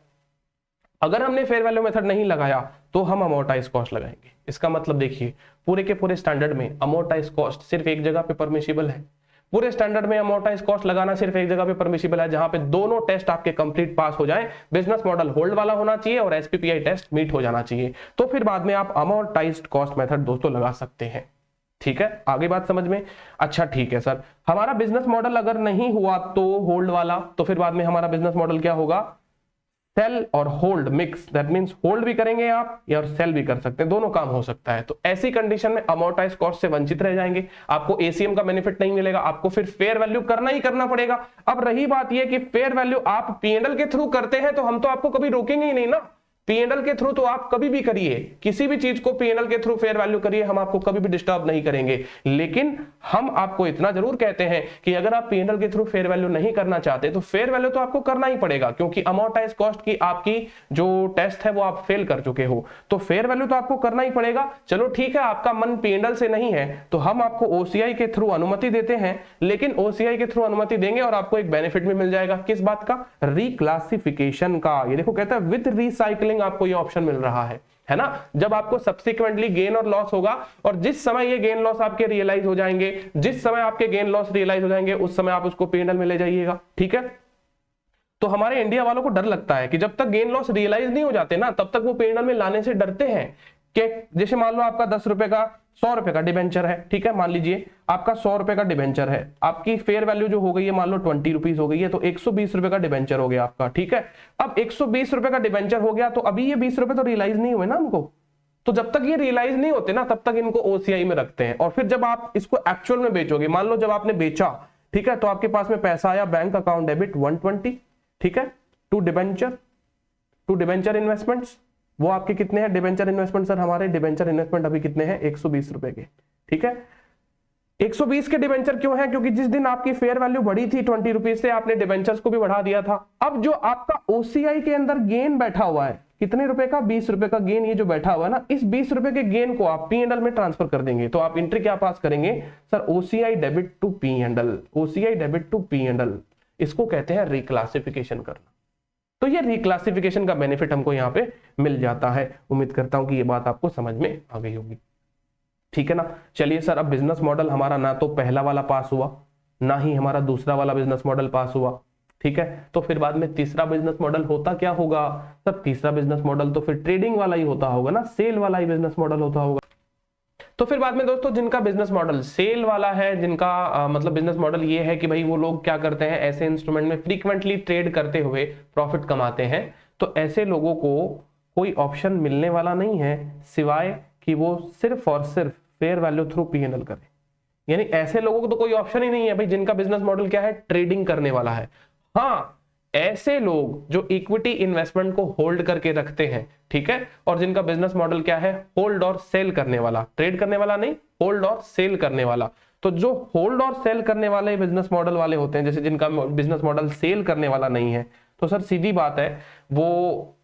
अगर हमने फेयर वैल्यू मेथड नहीं लगाया तो हम अमोर्टाइज कॉस्ट लगाएंगे। इसका मतलब देखिए, पूरे के पूरे स्टैंडर्ड में अमोर्टाइज कॉस्ट सिर्फ एक जगह पे परमिशिबल है। पूरे स्टैंडर्ड में अमोर्टाइज कॉस्ट लगाना सिर्फ एक जगह पे परमिशिबल है, जहां पे दोनों टेस्ट आपके कंप्लीट पास हो जाएं, बिजनेस मॉडल होल्ड वाला होना चाहिए और एसपीपीआई टेस्ट मीट हो जाना चाहिए, तो फिर बाद में आप अमोर्टाइज्ड कॉस्ट मेथड दोस्तों लगा सकते हैं। ठीक है, आगे बात समझ में? अच्छा ठीक है सर, हमारा बिजनेस मॉडल अगर नहीं हुआ तो होल्ड वाला, तो फिर बाद में हमारा बिजनेस मॉडल क्या होगा? सेल और hold mix, that means hold भी करेंगे आप या सेल भी कर सकते हैं, दोनों काम हो सकता है। तो ऐसी कंडीशन में अमोर्टाइज कॉस्ट से वंचित रह जाएंगे, आपको एसीएम का बेनिफिट नहीं मिलेगा, आपको फिर फेयर वैल्यू करना ही करना पड़ेगा। अब रही बात यह कि फेयर वैल्यू आप पीएनएल के थ्रू करते हैं तो हम तो आपको कभी रोकेंगे ही नहीं ना, पीएनएल के थ्रू तो आप कभी भी करिए, किसी भी चीज को पीएनएल के थ्रू फेयर वैल्यू करिए, हम आपको कभी भी डिस्टर्ब नहीं करेंगे। लेकिन हम आपको इतना जरूर कहते हैं कि अगर आप पीएनएल के थ्रू फेयर वैल्यू नहीं करना चाहते तो फेयर वैल्यू तो आपको करना ही पड़ेगा, क्योंकि अमोर्टाइज कॉस्ट की आपकी जो टेस्ट है वो आप फेल कर चुके हो, तो फेयर वैल्यू तो आपको करना ही पड़ेगा। चलो ठीक है, आपका मन पीएनएल से नहीं है तो हम आपको ओसीआई के थ्रू अनुमति देते हैं, लेकिन ओसीआई के थ्रू अनुमति देंगे और आपको एक बेनिफिट भी मिल जाएगा। किस बात का? रिक्लासिफिकेशन का। ये देखो कहता है विद रिसाइकलिंग आपको ये ऑप्शन मिल रहा है ना, जब आपको सब्सिक्वेंटली गेन और लॉस होगा, और जिस समय ये गेन लॉस आपके रियलाइज हो जाएंगे, जिस समय आपके गेन लॉस रियलाइज हो जाएंगे उस समय आप उसको पीएनएल में ले जाइएगा। ठीक है, तो हमारे इंडिया वालों को डर लगता है कि जब तक गेन लॉस रियलाइज नहीं हो जाते ना तब तक वो पीएनएल में लाने से डरते हैं कि जैसे मान लो आपका 10 रुपए का 100 रुपए का डिबेंचर है, ठीक है, मान लीजिए आपका 100 रुपए का डिबेंचर है, आपकी फेयर वैल्यू जो हो गई है मान लो 20 रुपीज हो गई है, तो 120 रुपए का डिबेंचर हो गया आपका। ठीक है, अब 120 रुपए का डिबेंचर हो गया तो अभी ये 20 रुपए तो रियलाइज नहीं हुए ना हमको, तो जब तक ये रियलाइज नहीं होते ना तब तक इनको ओसीआई में रखते हैं। और फिर जब आप इसको एक्चुअल में बेचोगे, मान लो जब आपने बेचा, ठीक है, तो आपके पास में पैसा आया, बैंक अकाउंट डेबिट 120, ठीक है, टू डिबेंचर इन्वेस्टमेंट्स, वो आपके कितने हैं डिबेंचर इन्वेस्टमेंट? सर हमारे डिबेंचर इन्वेस्टमेंट अभी कितने हैं? 120 रुपए के। ठीक है, 120 के डिबेंचर क्यों है? क्योंकि जिस दिन आपकी फेयर वैल्यू बढ़ी थी 20 रुपीज से, आपने डिबेंचर्स को भी बढ़ा दिया था। अब जो आपका ओसीआई के अंदर गेन बैठा हुआ है, कितने रुपए का? 20 रुपए का गेन, ये जो बैठा हुआ है ना, इस 20 रुपए के गेन को आप पीएनएल में ट्रांसफर कर देंगे। तो आप एंट्री क्या पास करेंगे? Sir OCI debit to PNL, OCI debit to PNL, इसको कहते हैं रिक्लासिफिकेशन करना। तो ये रिक्लासिफिकेशन का बेनिफिट हमको यहाँ पे मिल जाता है। उम्मीद करता हूं कि ये बात आपको समझ में आ गई होगी। ठीक है ना, चलिए सर, अब बिजनेस मॉडल हमारा ना तो पहला वाला पास हुआ, ना ही हमारा दूसरा वाला बिजनेस मॉडल पास हुआ। ठीक है, तो फिर बाद में तीसरा बिजनेस मॉडल होता क्या होगा? सर तीसरा बिजनेस मॉडल तो फिर ट्रेडिंग वाला ही होता होगा ना, सेल वाला ही बिजनेस मॉडल होता होगा। तो फिर बाद में दोस्तों जिनका बिजनेस मॉडल सेल वाला है, जिनका मतलब बिजनेस मॉडल ये है कि भाई वो लोग क्या करते हैं, ऐसे इंस्ट्रूमेंट में फ्रीक्वेंटली ट्रेड करते हुए प्रॉफिट कमाते हैं, तो ऐसे लोगों को कोई ऑप्शन मिलने वाला नहीं है सिवाय कि वो सिर्फ और सिर्फ फेयर वैल्यू थ्रू पीएनएल करें। यानी ऐसे लोगों को तो कोई ऑप्शन ही नहीं है भाई, जिनका बिजनेस मॉडल क्या है, ट्रेडिंग करने वाला है। हाँ, ऐसे लोग जो इक्विटी इन्वेस्टमेंट को होल्ड करके रखते हैं, ठीक है, और जिनका बिजनेस मॉडल क्या है, होल्ड और सेल करने वाला, ट्रेड करने वाला नहीं, होल्ड और सेल करने वाला। तो जो होल्ड और सेल करने वाले बिजनेस मॉडल वाले होते हैं, जैसे जिनका बिजनेस मॉडल सेल करने वाला नहीं है, तो सर सीधी बात है, वो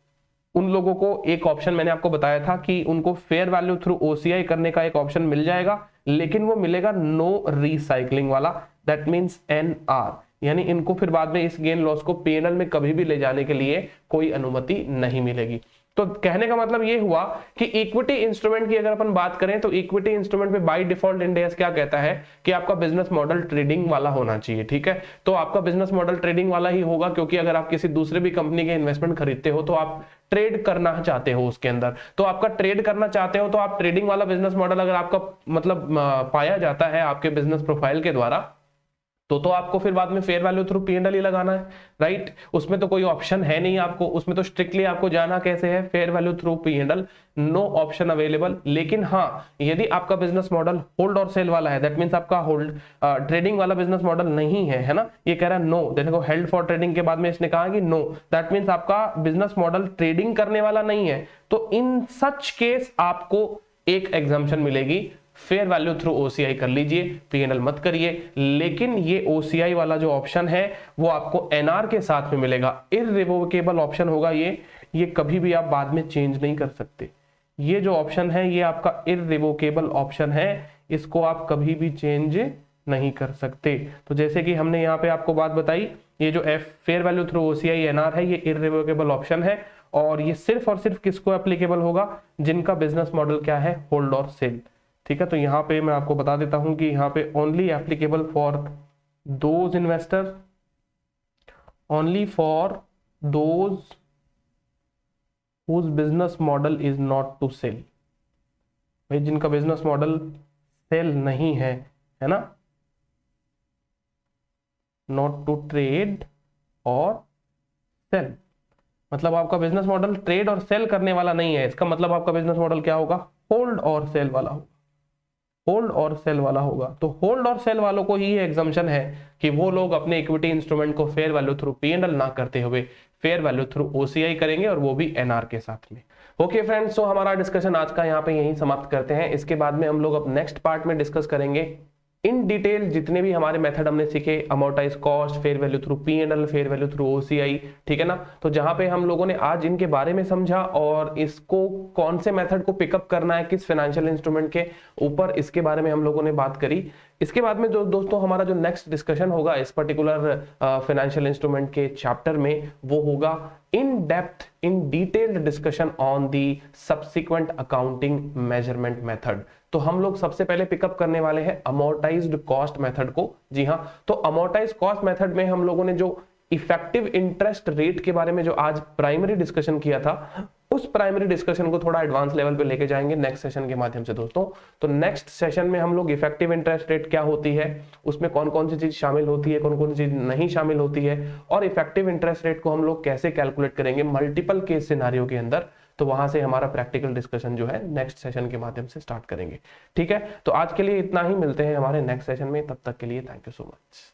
उन लोगों को एक ऑप्शन मैंने आपको बताया था कि उनको फेयर वैल्यू थ्रू ओसीआई करने का एक ऑप्शन मिल जाएगा, लेकिन वो मिलेगा नो रिसाइकलिंग वाला, दैट मींस एनआर। यानी इनको फिर बाद में इस गेन लॉस को पीएनएल में कभी भी ले जाने के लिए कोई अनुमति नहीं मिलेगी। तो कहने का मतलब ये हुआ कि इक्विटी इंस्ट्रूमेंट की अगर अपन बात करें तो इक्विटी इंस्ट्रूमेंट में बाय डिफॉल्ट इंड एस क्या कहता है कि आपका बिजनेस मॉडल ट्रेडिंग वाला होना चाहिए। ठीक है, तो आपका बिजनेस मॉडल ट्रेडिंग वाला ही होगा, क्योंकि अगर आप किसी दूसरे भी कंपनी के इन्वेस्टमेंट खरीदते हो तो आप ट्रेड करना चाहते हो उसके अंदर, तो आपका ट्रेड करना चाहते हो तो आप ट्रेडिंग वाला बिजनेस मॉडल अगर आपका मतलब पाया जाता है आपके बिजनेस प्रोफाइल के द्वारा, तो आपको फिर बाद में फेयर वैल्यू थ्रू पीएनएल ही लगाना है, राइट। उसमें तो कोई ऑप्शन है नहीं आपको, उसमें तो स्ट्रिक्टली आपको जाना कैसे है, fair value through PNL, no option available. लेकिन हाँ, यदि आपका बिजनेस मॉडल होल्ड और सेल वाला है, दैट मींस आपका होल्ड ट्रेडिंग वाला बिजनेस मॉडल नहीं है, है ना, ये कह रहा है नो, देखो हेल्ड फॉर ट्रेडिंग के बाद में इसने कहा कि नो, दैट मींस आपका बिजनेस मॉडल ट्रेडिंग करने वाला नहीं है, तो इन सच केस आपको एक एग्जम्पशन मिलेगी, फेयर वैल्यू थ्रू ओसीआई कर लीजिए, पीएनएल मत करिए। लेकिन ये ओसीआई वाला जो ऑप्शन है वो आपको एनआर के साथ में मिलेगा, इररिवोकेबल ऑप्शन होगा ये कभी भी आप बाद में चेंज नहीं कर सकते। ये जो ऑप्शन है ये आपका इररिवोकेबल ऑप्शन है, इसको आप कभी भी चेंज नहीं कर सकते। तो जैसे कि हमने यहाँ पे आपको बात बताई, ये जो fair value through OCI NR है ये इररिवोकेबल ऑप्शन है, और ये सिर्फ और सिर्फ किसको एप्लीकेबल होगा, जिनका बिजनेस मॉडल क्या है, होल्ड और सेल। ठीक है, तो यहाँ पे मैं आपको बता देता हूं कि यहाँ पे only applicable for those investor, only for those whose business model is not to sell, भाई जिनका बिजनेस मॉडल सेल नहीं है ना, नॉट टू ट्रेड और सेल, मतलब आपका बिजनेस मॉडल ट्रेड और सेल करने वाला नहीं है, इसका मतलब आपका बिजनेस मॉडल क्या होगा, होल्ड और सेल वाला होगा, होल्ड और सेल वाला होगा। तो होल्ड और सेल वालों को ही एग्जम्पशन है कि वो लोग अपने इक्विटी इंस्ट्रूमेंट को फेयर वैल्यू थ्रू P&L ना करते हुए फेयर वैल्यू थ्रू OCI करेंगे, और वो भी NR के साथ में। ओके फ्रेंड्स, तो हमारा डिस्कशन आज का यहाँ पे यहीं समाप्त करते हैं। इसके बाद में हम लोग अब नेक्स्ट पार्ट में डिस्कस करेंगे इन डिटेल जितने भी हमारे मेथड हमने सीखे, amortise cost, fair value through P&L, fair value through OCI, ठीक है ना। तो जहां पे हम लोगों ने आज इनके बारे में समझा और इसको कौन से मेथड को पिकअप करना है किस फाइनेंशियल इंस्ट्रूमेंट के ऊपर, इसके बारे में हम लोगों ने बात करी। इसके बाद में जो दोस्तों हमारा जो नेक्स्ट डिस्कशन होगा इस पर्टिकुलर फाइनेंशियल इंस्ट्रूमेंट के चैप्टर में, वो होगा in depth in detailed discussion on the subsequent accounting measurement method. तो हम लोग सबसे पहले पिकअप करने वाले हैं अमोर्टाइज्ड कॉस्ट मेथड को। जी हाँ, तो अमोर्टाइज्ड कॉस्ट मेथड में हम लोगों ने जो इफेक्टिव इंटरेस्ट रेट के बारे में जो आज प्राइमरी डिस्कशन किया था, उस प्राइमरी डिस्कशन को थोड़ा एडवांस लेवल पे लेके जाएंगे नेक्स्ट सेशन के माध्यम से दोस्तों। तो नेक्स्ट सेशन में हम लोग इफेक्टिव इंटरेस्ट रेट क्या होती है, उसमें कौन कौन सी चीज शामिल होती है, कौन कौन सी चीज नहीं शामिल होती है, और इफेक्टिव इंटरेस्ट रेट को हम लोग कैसे कैलकुलेट करेंगे मल्टीपल केस सिनेरियो के अंदर, तो वहां से हमारा प्रैक्टिकल डिस्कशन जो है नेक्स्ट सेशन के माध्यम से स्टार्ट करेंगे। ठीक है, तो आज के लिए इतना ही, मिलते हैं हमारे नेक्स्ट सेशन में, तब तक के लिए थैंक यू सो मच।